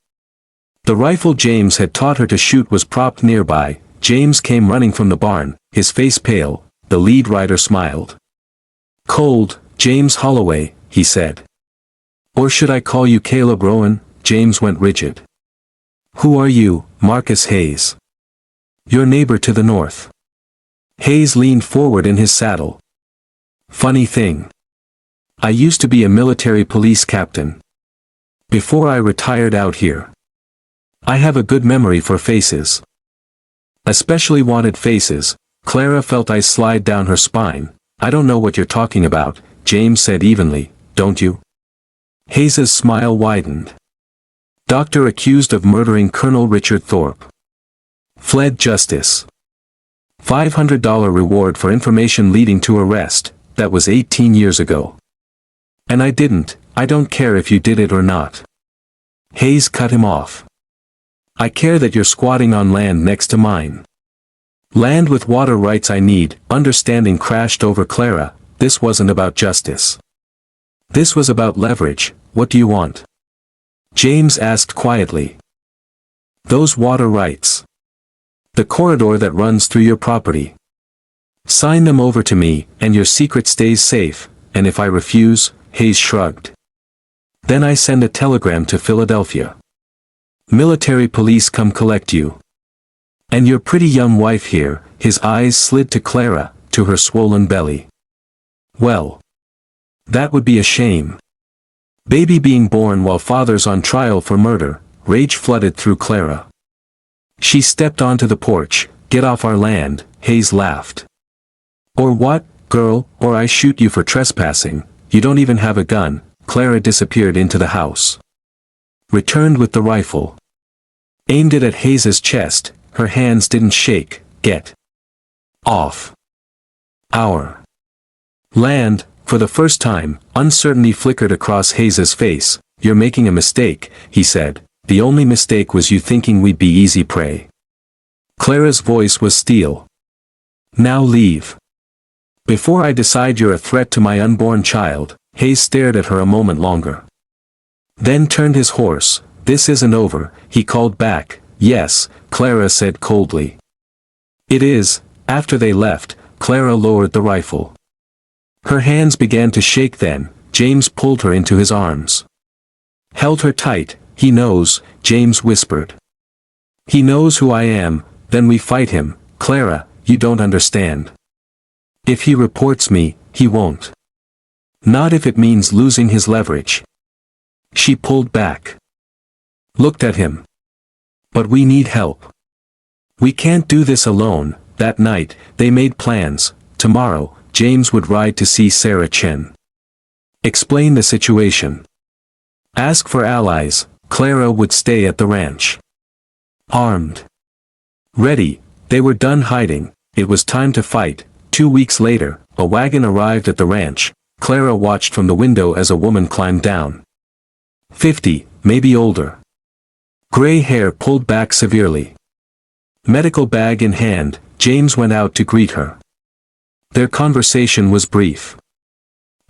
A: The rifle James had taught her to shoot was propped nearby. James came running from the barn, his face pale. The lead rider smiled. "Cold, James Holloway," he said. "Or should I call you Caleb Rowan?" James went rigid. "Who are you?" "Marcus Hayes. Your neighbor to the north." Hayes leaned forward in his saddle. "Funny thing. I used to be a military police captain. Before I retired out here. I have a good memory for faces. Especially wanted faces." Clara felt ice slide down her spine. "I don't know what you're talking about," James said evenly. "Don't you?" Hayes's smile widened. "Doctor accused of murdering Colonel Richard Thorpe. Fled justice. $500 reward for information leading to arrest. That was 18 years ago. And I didn't. I don't care if you did it or not." Hayes cut him off. "I care that you're squatting on land next to mine. Land with water rights I need." Understanding crashed over Clara. This wasn't about justice. This was about leverage. "What do you want?" James asked quietly. "Those water rights. The corridor that runs through your property. Sign them over to me, and your secret stays safe." "And if I refuse?" Hayes shrugged. "Then I send a telegram to Philadelphia. Military police come collect you. And your pretty young wife here." His eyes slid to Clara, to her swollen belly. "Well. That would be a shame. Baby being born while father's on trial for murder." Rage flooded through Clara. She stepped onto the porch. "Get off our land," Hayes laughed. "Or what, girl? Or I shoot you for trespassing. You don't even have a gun." Clara disappeared into the house. Returned with the rifle. Aimed it at Hayes's chest. Her hands didn't shake. "Get off our land." For the first time, uncertainty flickered across Hayes's face. "You're making a mistake," he said. "The only mistake was you thinking we'd be easy prey." Clara's voice was steel. "Now leave." Before I decide you're a threat to my unborn child, Hayes stared at her a moment longer. Then turned his horse. This isn't over, he called back. Yes, Clara said coldly. It is. After they left, Clara lowered the rifle. Her hands began to shake then. James pulled her into his arms. Held her tight. He knows, James whispered. He knows who I am, then we fight him. Clara, you don't understand. If he reports me, he won't. Not if it means losing his leverage. She pulled back. Looked at him. But we need help. We can't do this alone. That night, they made plans. Tomorrow, James would ride to see Sarah Chen. Explain the situation. Ask for allies. Clara would stay at the ranch. Armed. Ready. They were done hiding. It was time to fight. 2 weeks later, a wagon arrived at the ranch. Clara watched from the window as a woman climbed down. 50, maybe older. Gray hair pulled back severely. Medical bag in hand, James went out to greet her. Their conversation was brief.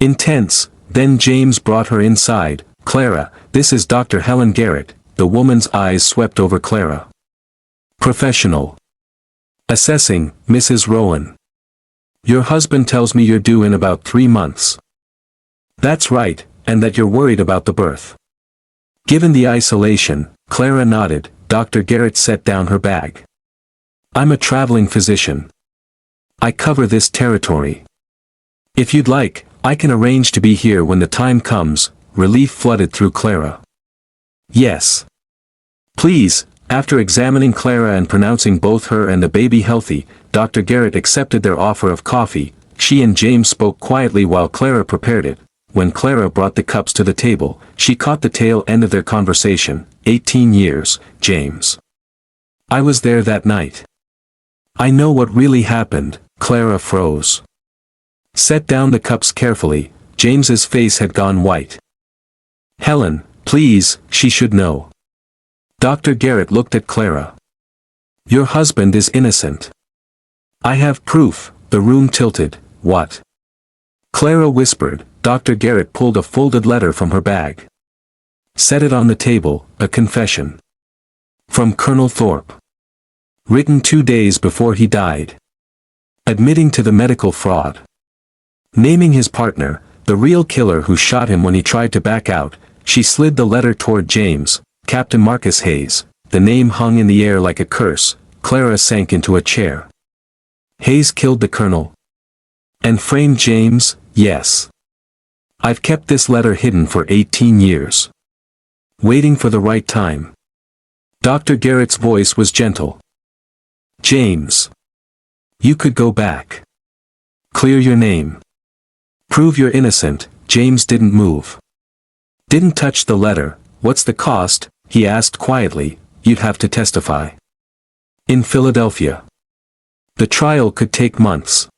A: Intense, then James brought her inside. Clara, this is Dr. Helen Garrett. The woman's eyes swept over Clara. Professional. Assessing, Mrs. Rowan. Your husband tells me you're due in about 3 months. That's right, and that you're worried about the birth. Given the isolation, Clara nodded. Dr. Garrett set down her bag. I'm a traveling physician. I cover this territory. If you'd like, I can arrange to be here when the time comes. Relief flooded through Clara. Yes. Please. After examining Clara and pronouncing both her and the baby healthy, Dr. Garrett accepted their offer of coffee. She and James spoke quietly while Clara prepared it. When Clara brought the cups to the table, she caught the tail end of their conversation. 18 years, James. I was there that night. I know what really happened. Clara froze. Set down the cups carefully. James's face had gone white. Helen, please, she should know. Dr. Garrett looked at Clara. Your husband is innocent. I have proof. The room tilted. What? Clara whispered. Dr. Garrett pulled a folded letter from her bag. Set it on the table. A confession. From Colonel Thorpe. Written 2 days before he died. Admitting to the medical fraud. Naming his partner, the real killer who shot him when he tried to back out. She slid the letter toward James. Captain Marcus Hayes. The name hung in the air like a curse. Clara sank into a chair. Hayes killed the colonel. And framed James? Yes. I've kept this letter hidden for 18 years. Waiting for the right time. Dr. Garrett's voice was gentle. James. You could go back. Clear your name. Prove you're innocent. James didn't move. Didn't touch the letter. What's the cost? He asked quietly. You'd have to testify. In Philadelphia. The trial could take months.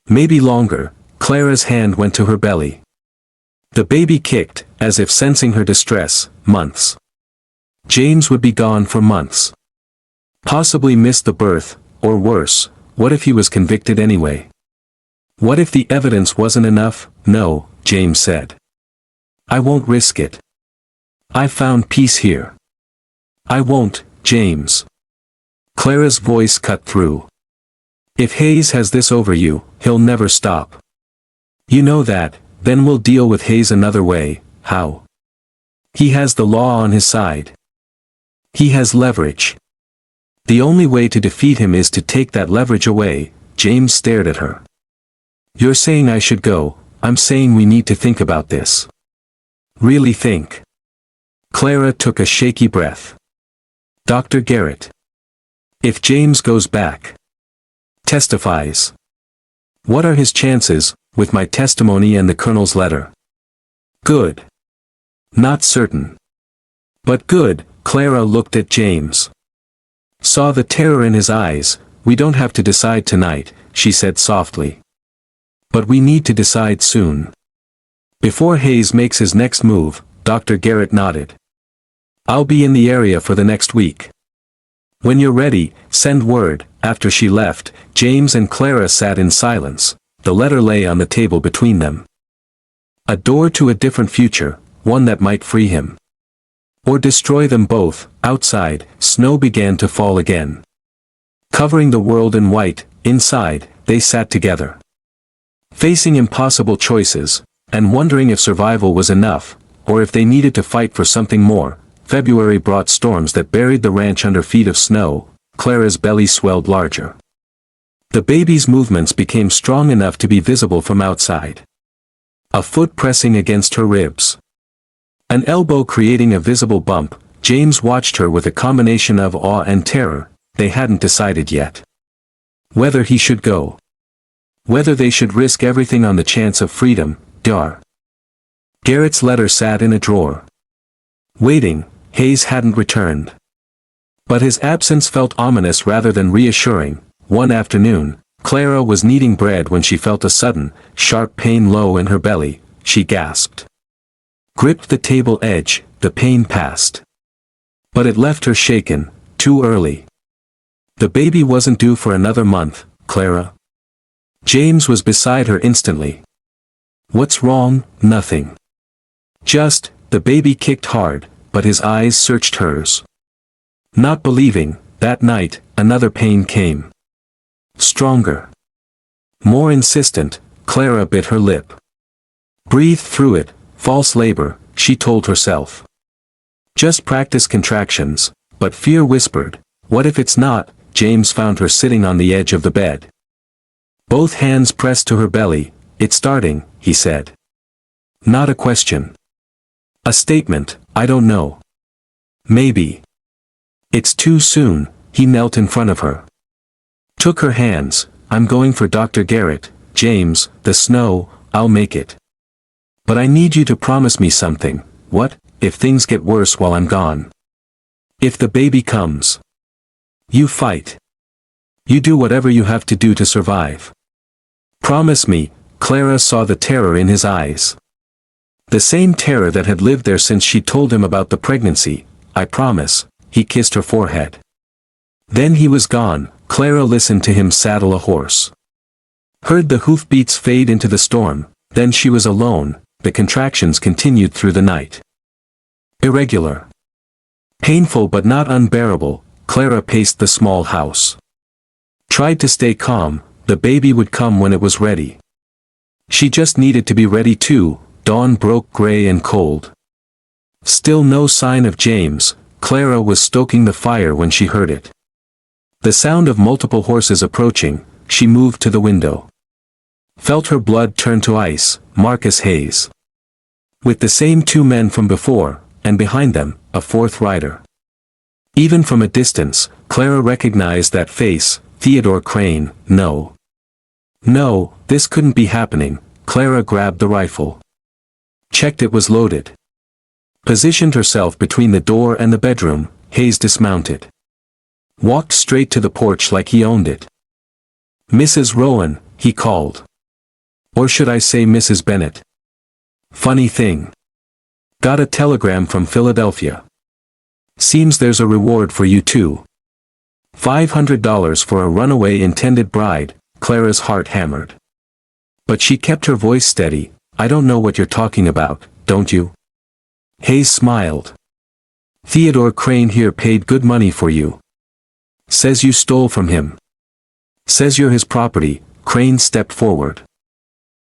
A: Maybe longer. Clara's hand went to her belly. The baby kicked, as if sensing her distress. Months. James would be gone for months. Possibly miss the birth, or worse, what if he was convicted anyway? What if the evidence wasn't enough? No, James said. I won't risk it. I found peace here. I won't, James. Clara's voice cut through. If Hayes has this over you, he'll never stop. You know that, then we'll deal with Hayes another way. How? He has the law on his side. He has leverage. The only way to defeat him is to take that leverage away. James stared at her. You're saying I should go. I'm saying we need to think about this. Really think. Clara took a shaky breath. Dr. Garrett. If James goes back. Testifies. What are his chances, with my testimony and the colonel's letter? Good. Not certain. But good. Clara looked at James. Saw the terror in his eyes. We don't have to decide tonight, she said softly. But we need to decide soon. Before Hayes makes his next move, Dr. Garrett nodded. I'll be in the area for the next week. When you're ready, send word. After she left, James and Clara sat in silence. the letter lay on the table between them. A door to a different future, one that might free him. Or destroy them both. Outside, snow began to fall again. Covering the world in white, inside, they sat together. Facing impossible choices, and wondering if survival was enough, or if they needed to fight for something more. February brought storms that buried the ranch under feet of snow. Clara's belly swelled larger. The baby's movements became strong enough to be visible from outside. A foot pressing against her ribs. An elbow creating a visible bump. James watched her with a combination of awe and terror. They hadn't decided yet whether he should go. Whether they should risk everything on the chance of freedom. Garrett's letter sat in a drawer. Waiting. Hayes hadn't returned. But his absence felt ominous rather than reassuring. One afternoon, Clara was kneading bread when she felt a sudden, sharp pain low in her belly. She gasped. Gripped the table edge. The pain passed. But it left her shaken, too early. The baby wasn't due for another month, Clara. James was beside her instantly. What's wrong? Nothing. Just, the baby kicked hard, but his eyes searched hers. Not believing, that night, another pain came. Stronger. More insistent. Clara bit her lip. Breathe through it. False labor, she told herself. Just practice contractions. But fear whispered, what if it's not? James found her sitting on the edge of the bed. Both hands pressed to her belly. It's starting, he said. Not a question. A statement. I don't know. Maybe. It's too soon. He knelt in front of her. Took her hands. I'm going for Dr. Garrett. James, the snow, I'll make it. But I need you to promise me something. What, if things get worse while I'm gone? If the baby comes. You fight. You do whatever you have to do to survive. Promise me. Clara saw the terror in his eyes. The same terror that had lived there since she told him about the pregnancy. I promise. He kissed her forehead. Then he was gone. Clara listened to him saddle a horse. Heard the hoofbeats fade into the storm. Then she was alone. The contractions continued through the night. Irregular. Painful but not unbearable. Clara paced the small house. Tried to stay calm. The baby would come when it was ready. She just needed to be ready too. Dawn broke gray and cold. Still no sign of James. Clara was stoking the fire when she heard it. The sound of multiple horses approaching. She moved to the window. Felt her blood turn to ice. Marcus Hayes. With the same two men from before, and behind them, a fourth rider. Even from a distance, Clara recognized that face. Theodore Crane. No. No, this couldn't be happening. Clara grabbed the rifle. Checked it was loaded. Positioned herself between the door and the bedroom. Hayes dismounted. Walked straight to the porch like he owned it. Mrs. Rowan, he called. Or should I say Mrs. Bennett? Funny thing. Got a telegram from Philadelphia. Seems there's a reward for you too. $500 for a runaway intended bride. Clara's heart hammered. But she kept her voice steady. I don't know what you're talking about, don't you? Hayes smiled. Theodore Crane here paid good money for you. Says you stole from him. Says you're his property. Crane stepped forward.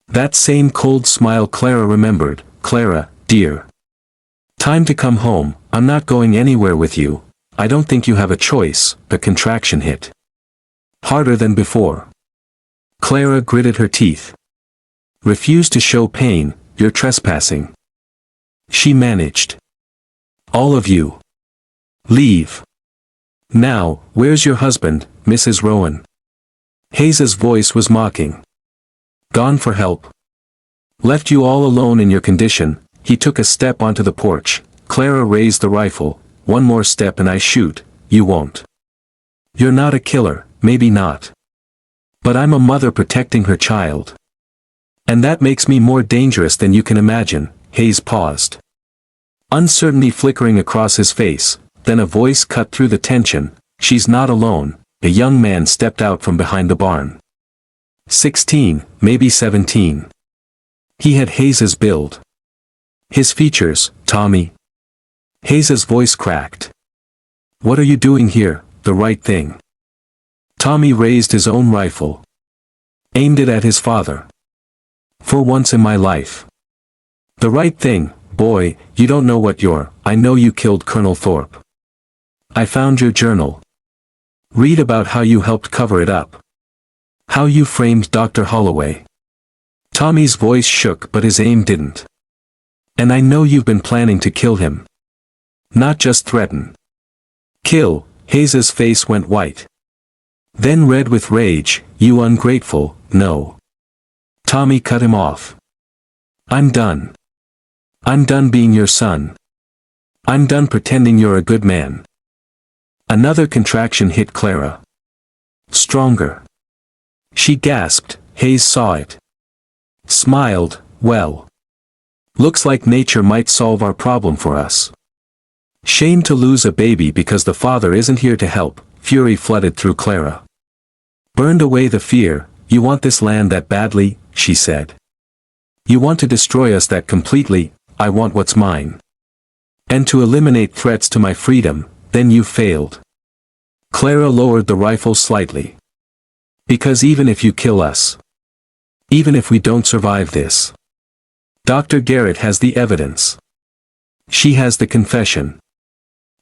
A: That same cold smile Clara remembered. Clara, dear. Time to come home. I'm not going anywhere with you. I don't think you have a choice. The contraction hit harder than before. Clara gritted her teeth. Refused to show pain. You're trespassing. She managed. All of you. Leave. Now, where's your husband, Mrs. Rowan? Hayes's voice was mocking. Gone for help. Left you all alone in your condition. He took a step onto the porch. Clara raised the rifle. One more step and I shoot. You won't. You're not a killer, maybe not. But I'm a mother protecting her child. And that makes me more dangerous than you can imagine. Hayes paused. Uncertainty flickering across his face, then a voice cut through the tension. She's not alone. A young man stepped out from behind the barn. 16, maybe 17. He had Hayes's build. His features, Tommy. Hayes's voice cracked. What are you doing here? The right thing. Tommy raised his own rifle. Aimed it at his father. For once in my life. The right thing, boy, you don't know what you're. I know you killed Colonel Thorpe. I found your journal. Read about how you helped cover it up. How you framed Dr. Holloway. Tommy's voice shook but his aim didn't. And I know you've been planning to kill him. Not just threaten. Kill. Hayes's face went white. Then red with rage. You ungrateful, no. Tommy cut him off. I'm done. I'm done being your son. I'm done pretending you're a good man. Another contraction hit Clara. Stronger. She gasped. Hayes saw it. Smiled. Well. Looks like nature might solve our problem for us. Shame to lose a baby because the father isn't here to help. Fury flooded through Clara. Burned away the fear. You want this land that badly, she said. You want to destroy us that completely. I want what's mine. And to eliminate threats to my freedom. Then you failed. Clara lowered the rifle slightly. Because even if you kill us. Even if we don't survive this. Dr. Garrett has the evidence. She has the confession.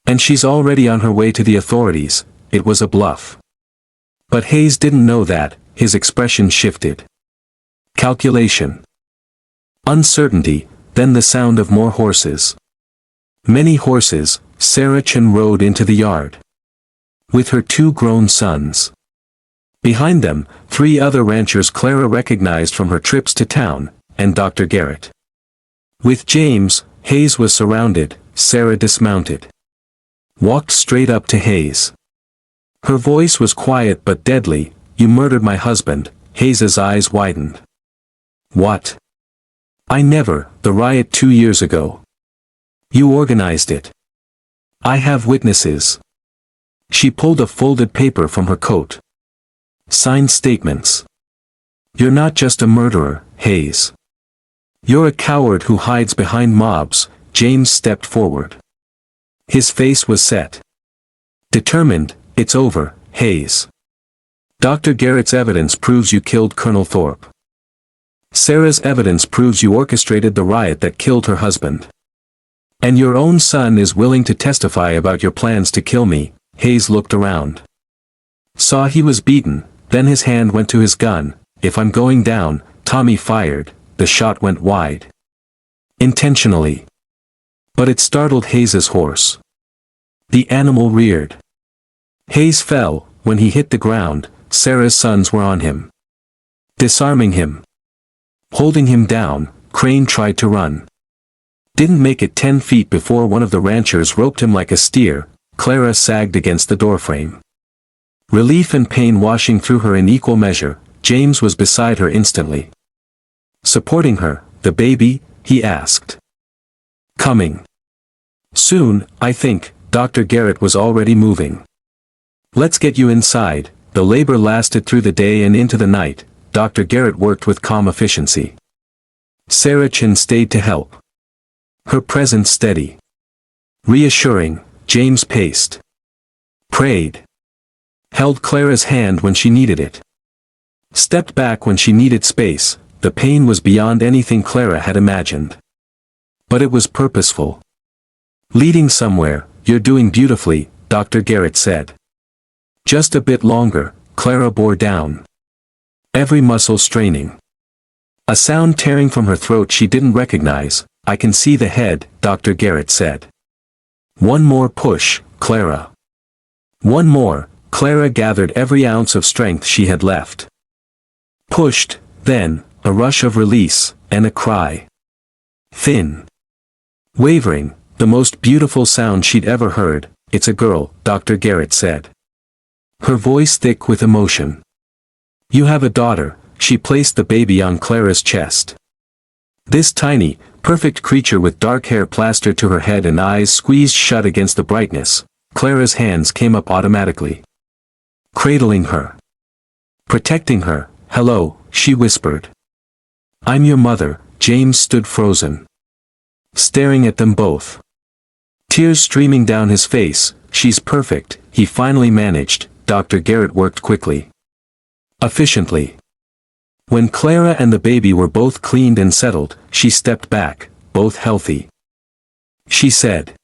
A: And she's already on her way to the authorities. It was a bluff. But Hayes didn't know that. His expression shifted. Calculation. Uncertainty, then the sound of more horses. Many horses. Sarah Chen rode into the yard. With her 2 grown sons. Behind them, 3 other ranchers Clara recognized from her trips to town, and Dr. Garrett. With James, Hayes was surrounded. Sarah dismounted. Walked straight up to Hayes. Her voice was quiet but deadly. You murdered my husband. Hayes's eyes widened. What? I never. The riot 2 years ago. You organized it. I have witnesses. She pulled a folded paper from her coat. Signed statements. You're not just a murderer, Hayes. You're a coward who hides behind mobs. James stepped forward. His face was set. Determined. It's over, Hayes. Dr. Garrett's evidence proves you killed Colonel Thorpe. Sarah's evidence proves you orchestrated the riot that killed her husband. And your own son is willing to testify about your plans to kill me. Hayes looked around. Saw he was beaten, then his hand went to his gun. If I'm going down, Tommy fired. The shot went wide. Intentionally. But it startled Hayes's horse. The animal reared. Hayes fell. When he hit the ground, Sarah's sons were on him. Disarming him. Holding him down, Crane tried to run. Didn't make it 10 feet before one of the ranchers roped him like a steer. Clara sagged against the doorframe. Relief and pain washing through her in equal measure. James was beside her instantly. Supporting her. The baby? He asked. Coming. Soon, I think. Dr. Garrett was already moving. Let's get you inside. The labor lasted through the day and into the night. Dr. Garrett worked with calm efficiency. Sarah Chen stayed to help. Her presence steady. Reassuring. James paced. Prayed. Held Clara's hand when she needed it. Stepped back when she needed space. The pain was beyond anything Clara had imagined. But it was purposeful. Leading somewhere. You're doing beautifully, Dr. Garrett said. Just a bit longer. Clara bore down. Every muscle straining. A sound tearing from her throat she didn't recognize. I can see the head, Dr. Garrett said. One more push, Clara. One more. Clara gathered every ounce of strength she had left. Pushed, then, a rush of release, and a cry. Thin. Wavering, the most beautiful sound she'd ever heard. It's a girl, Dr. Garrett said. Her voice thick with emotion. You have a daughter. She placed the baby on Clara's chest. This tiny, perfect creature with dark hair plastered to her head and eyes squeezed shut against the brightness. Clara's hands came up automatically. Cradling her. Protecting her. "Hello," she whispered. "I'm your mother." James stood frozen, staring at them both, tears streaming down his face. "She's perfect," he finally managed. Dr. Garrett worked quickly, efficiently. When Clara and the baby were both cleaned and settled, she stepped back, both healthy. She said,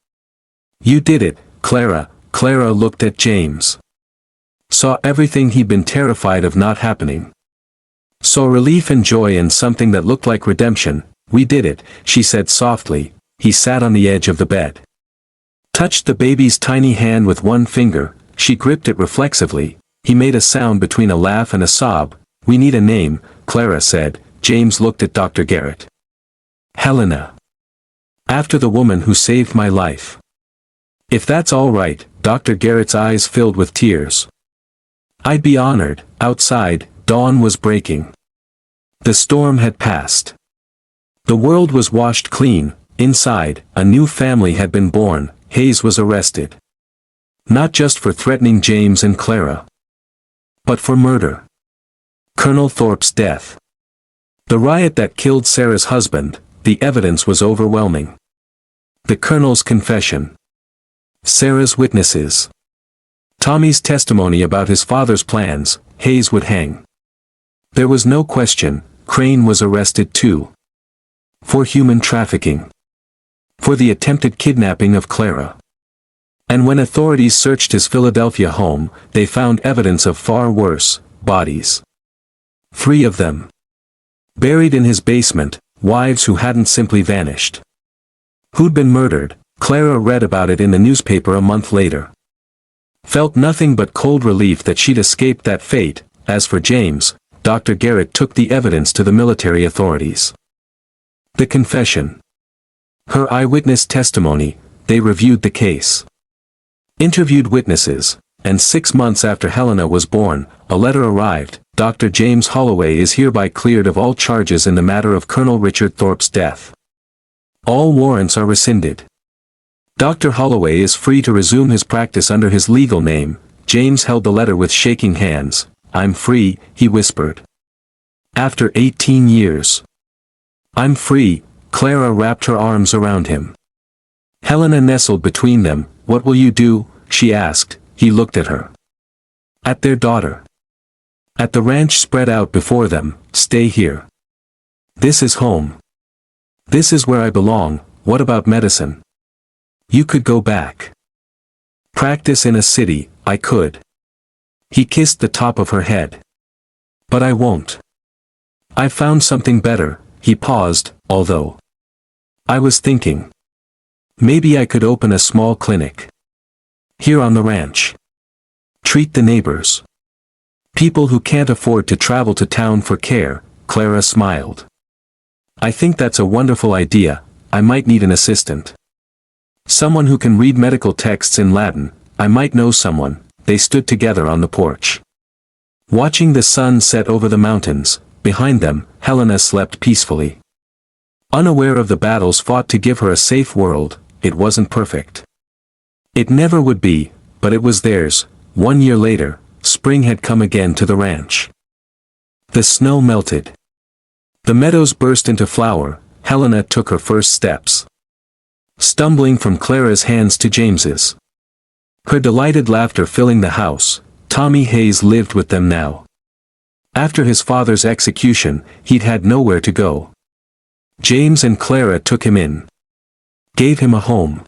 A: "You did it, Clara." Clara looked at James. Saw everything he'd been terrified of not happening. Saw relief and joy and something that looked like redemption. "We did it," she said softly. He sat on the edge of the bed, touched the baby's tiny hand with one finger. She gripped it reflexively. He made a sound between a laugh and a sob. "We need a name," Clara said. James looked at Dr. Garrett. "Helena. After the woman who saved my life." "If that's all right." Dr. Garrett's eyes filled with tears. "I'd be honored." Outside, dawn was breaking. The storm had passed. The world was washed clean. Inside, a new family had been born. Hayes was arrested. Not just for threatening James and Clara, but for murder. Colonel Thorpe's death. The riot that killed Sarah's husband. The evidence was overwhelming. The Colonel's confession. Sarah's witnesses. Tommy's testimony about his father's plans. Hayes would hang. There was no question. Crane was arrested too. For human trafficking. For the attempted kidnapping of Clara. And when authorities searched his Philadelphia home, they found evidence of far worse, bodies. 3 of them. Buried in his basement, wives who hadn't simply vanished. Who'd been murdered. Clara read about it in the newspaper a month later. Felt nothing but cold relief that she'd escaped that fate. As for James, Dr. Garrett took the evidence to the military authorities. The confession. Her eyewitness testimony. They reviewed the case. Interviewed witnesses. And 6 months after Helena was born, a letter arrived. Dr. James Holloway is hereby cleared of all charges in the matter of Colonel Richard Thorpe's death. All warrants are rescinded. Dr. Holloway is free to resume his practice under his legal name. James held the letter with shaking hands. "I'm free," he whispered. "After 18 years. I'm free." Clara wrapped her arms around him. Helena nestled between them. "What will you do?" she asked. He looked at her. At their daughter. At the ranch spread out before them. "Stay here. This is home. This is where I belong." "What about medicine?" "You could go back. Practice in a city." "I could." He kissed the top of her head. "But I won't. I found something better." He paused. "Although I was thinking, maybe I could open a small clinic. Here on the ranch. Treat the neighbors. People who can't afford to travel to town for care." Clara smiled. "I think that's a wonderful idea. I might need an assistant. Someone who can read medical texts in Latin. I might know someone." They stood together on the porch, watching the sun set over the mountains. Behind them, Helena slept peacefully. Unaware of the battles fought to give her a safe world. It wasn't perfect. It never would be, but it was theirs. 1 year later, spring had come again to the ranch. The snow melted. The meadows burst into flower. Helena took her first steps, stumbling from Clara's hands to James's. Her delighted laughter filling the house. Tommy Hayes lived with them now. After his father's execution, he'd had nowhere to go. James and Clara took him in. Gave him a home.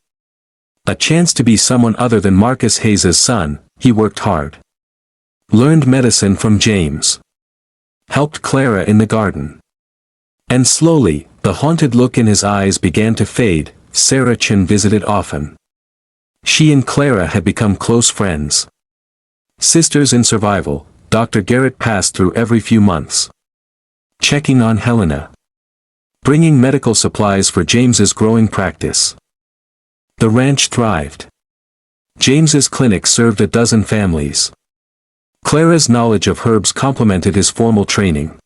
A: A chance to be someone other than Marcus Hayes's son. He worked hard. Learned medicine from James. Helped Clara in the garden. And slowly, the haunted look in his eyes began to fade. Sarah Chin visited often. She and Clara had become close friends. Sisters in survival. Dr. Garrett passed through every few months, checking on Helena. Bringing medical supplies for James's growing practice. The ranch thrived. James's clinic served a dozen families. Clara's knowledge of herbs complemented his formal training.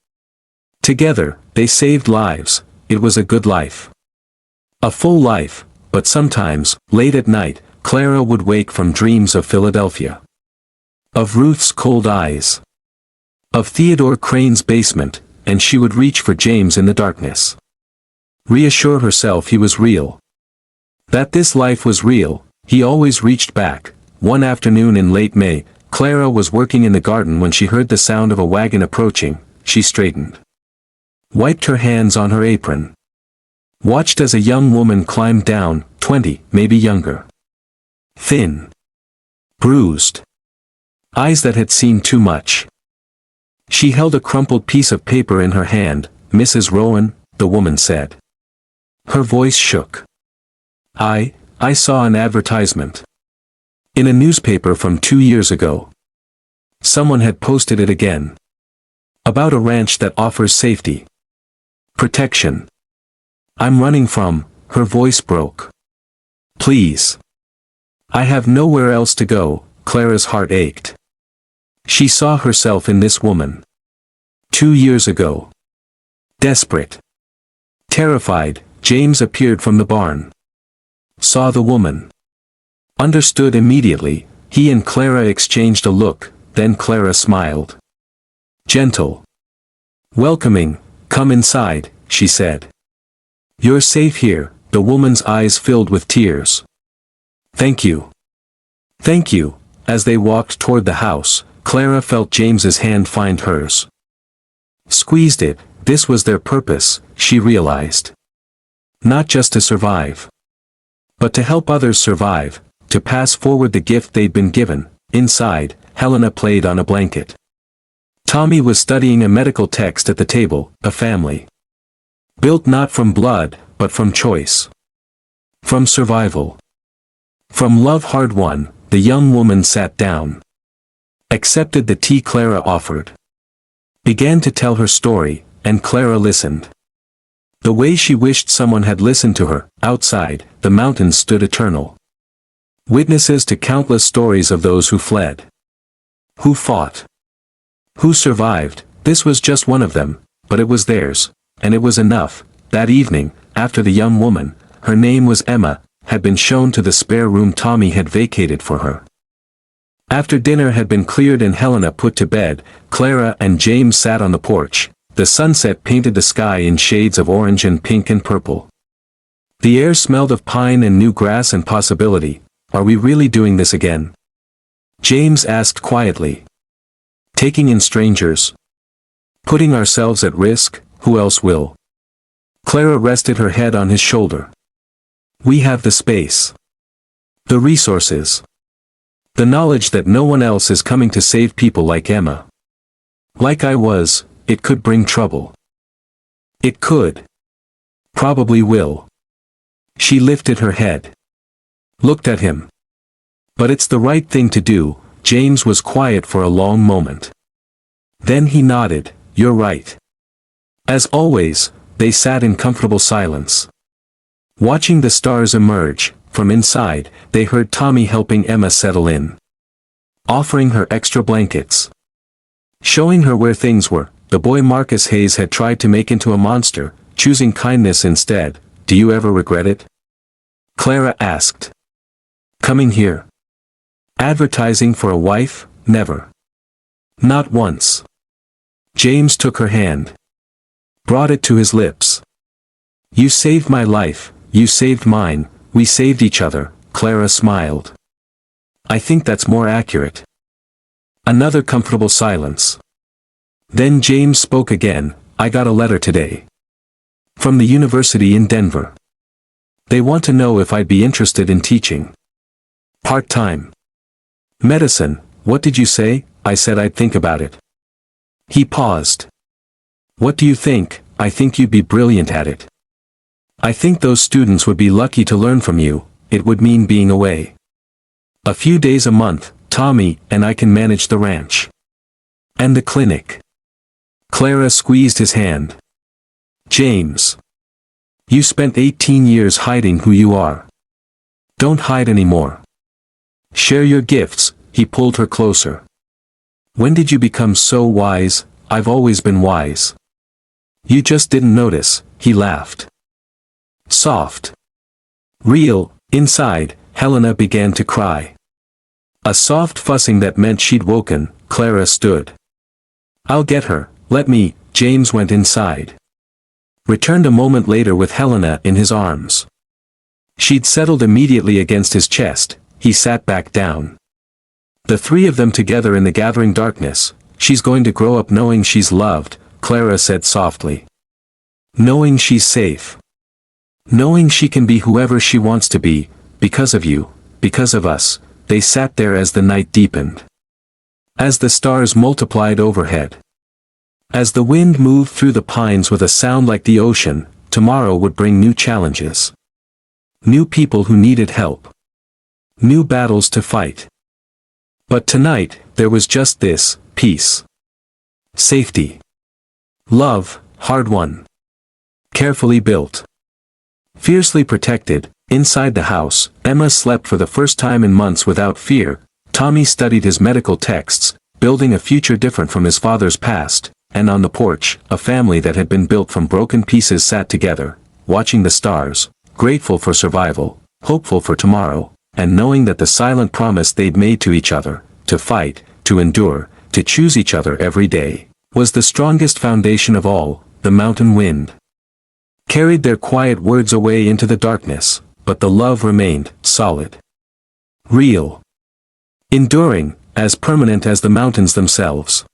A: Together, they saved lives. It was a good life. A full life, but sometimes, late at night, Clara would wake from dreams of Philadelphia. Of Ruth's cold eyes. Of Theodore Crane's basement, and she would reach for James in the darkness. Reassure herself he was real. That this life was real, he always reached back. One afternoon in late May, Clara was working in the garden when she heard the sound of a wagon approaching. She straightened. Wiped her hands on her apron. Watched as a young woman climbed down, 20, maybe younger. Thin. Bruised. Eyes that had seen too much. She held a crumpled piece of paper in her hand. "Mrs. Rowan," the woman said. Her voice shook. I saw an advertisement. In a newspaper from 2 years ago. Someone had posted it again. About a ranch that offers safety. Protection. I'm running from," her voice broke. "Please. I have nowhere else to go." Clara's heart ached. She saw herself in this woman. 2 years ago. Desperate. Terrified, James appeared from the barn. Saw the woman. Understood immediately. He and Clara exchanged a look, then Clara smiled. Gentle. Welcoming. "Come inside," she said. "You're safe here." The woman's eyes filled with tears. "Thank you. Thank you." As they walked toward the house, Clara felt James's hand find hers. Squeezed it. This was their purpose, she realized. Not just to survive. But to help others survive, to pass forward the gift they'd been given. Inside, Helena played on a blanket. Tommy was studying a medical text at the table. A family. Built not from blood, but from choice. From survival. From love hard-won. The young woman sat down. Accepted the tea Clara offered. Began to tell her story, and Clara listened. The way she wished someone had listened to her. Outside, the mountains stood eternal. Witnesses to countless stories of those who fled. Who fought. Who survived. This was just one of them, but it was theirs, and it was enough. That evening, after the young woman, her name was Emma, had been shown to the spare room Tommy had vacated for her. After dinner had been cleared and Helena put to bed, Clara and James sat on the porch. The sunset painted the sky in shades of orange and pink and purple. The air smelled of pine and new grass and possibility. Are we really doing this again? James asked quietly. Taking in strangers? Putting ourselves at risk? Who else will? Clara rested her head on his shoulder. We have the space. The resources. The knowledge that no one else is coming to save people like Emma. Like I was. It could bring trouble. It could. Probably will. She lifted her head. Looked at him. But it's the right thing to do. James was quiet for a long moment. Then he nodded. You're right. As always, they sat in comfortable silence. Watching the stars emerge. From inside, they heard Tommy helping Emma settle in. Offering her extra blankets. Showing her where things were. The boy Marcus Hayes had tried to make into a monster, choosing kindness instead. Do you ever regret it? Clara asked. Coming here. Advertising for a wife? Never. Not once. James took her hand. Brought it to his lips. You saved my life, you saved mine, we saved each other. Clara smiled. I think that's more accurate. Another comfortable silence. Then James spoke again. I got a letter today. From the university in Denver. They want to know if I'd be interested in teaching. Part-time. Medicine, what did you say? I said I'd think about it. He paused. What do you think? I think you'd be brilliant at it. I think those students would be lucky to learn from you. It would mean being away. A few days a month, Tommy and I can manage the ranch. And the clinic. Clara squeezed his hand. James. You spent 18 years hiding who you are. Don't hide anymore. Share your gifts. He pulled her closer. When did you become so wise? I've always been wise. You just didn't notice, he laughed. Soft. Real. Inside, Helena began to cry. A soft fussing that meant she'd woken. Clara stood. I'll get her, let me. James went inside. Returned a moment later with Helena in his arms. She'd settled immediately against his chest. He sat back down. The three of them together in the gathering darkness. She's going to grow up knowing she's loved, Clara said softly. Knowing she's safe. Knowing she can be whoever she wants to be, because of you, because of us. They sat there as the night deepened. As the stars multiplied overhead. As the wind moved through the pines with a sound like the ocean, tomorrow would bring new challenges. New people who needed help. New battles to fight. But tonight, there was just this, peace. Safety. Love, hard-won. Carefully built. Fiercely protected. Inside the house, Emma slept for the first time in months without fear. Tommy studied his medical texts, building a future different from his father's past, and on the porch, a family that had been built from broken pieces sat together, watching the stars, grateful for survival, hopeful for tomorrow, and knowing that the silent promise they'd made to each other, to fight, to endure, to choose each other every day, was the strongest foundation of all. The mountain wind carried their quiet words away into the darkness, but the love remained, solid. Real. Enduring, as permanent as the mountains themselves.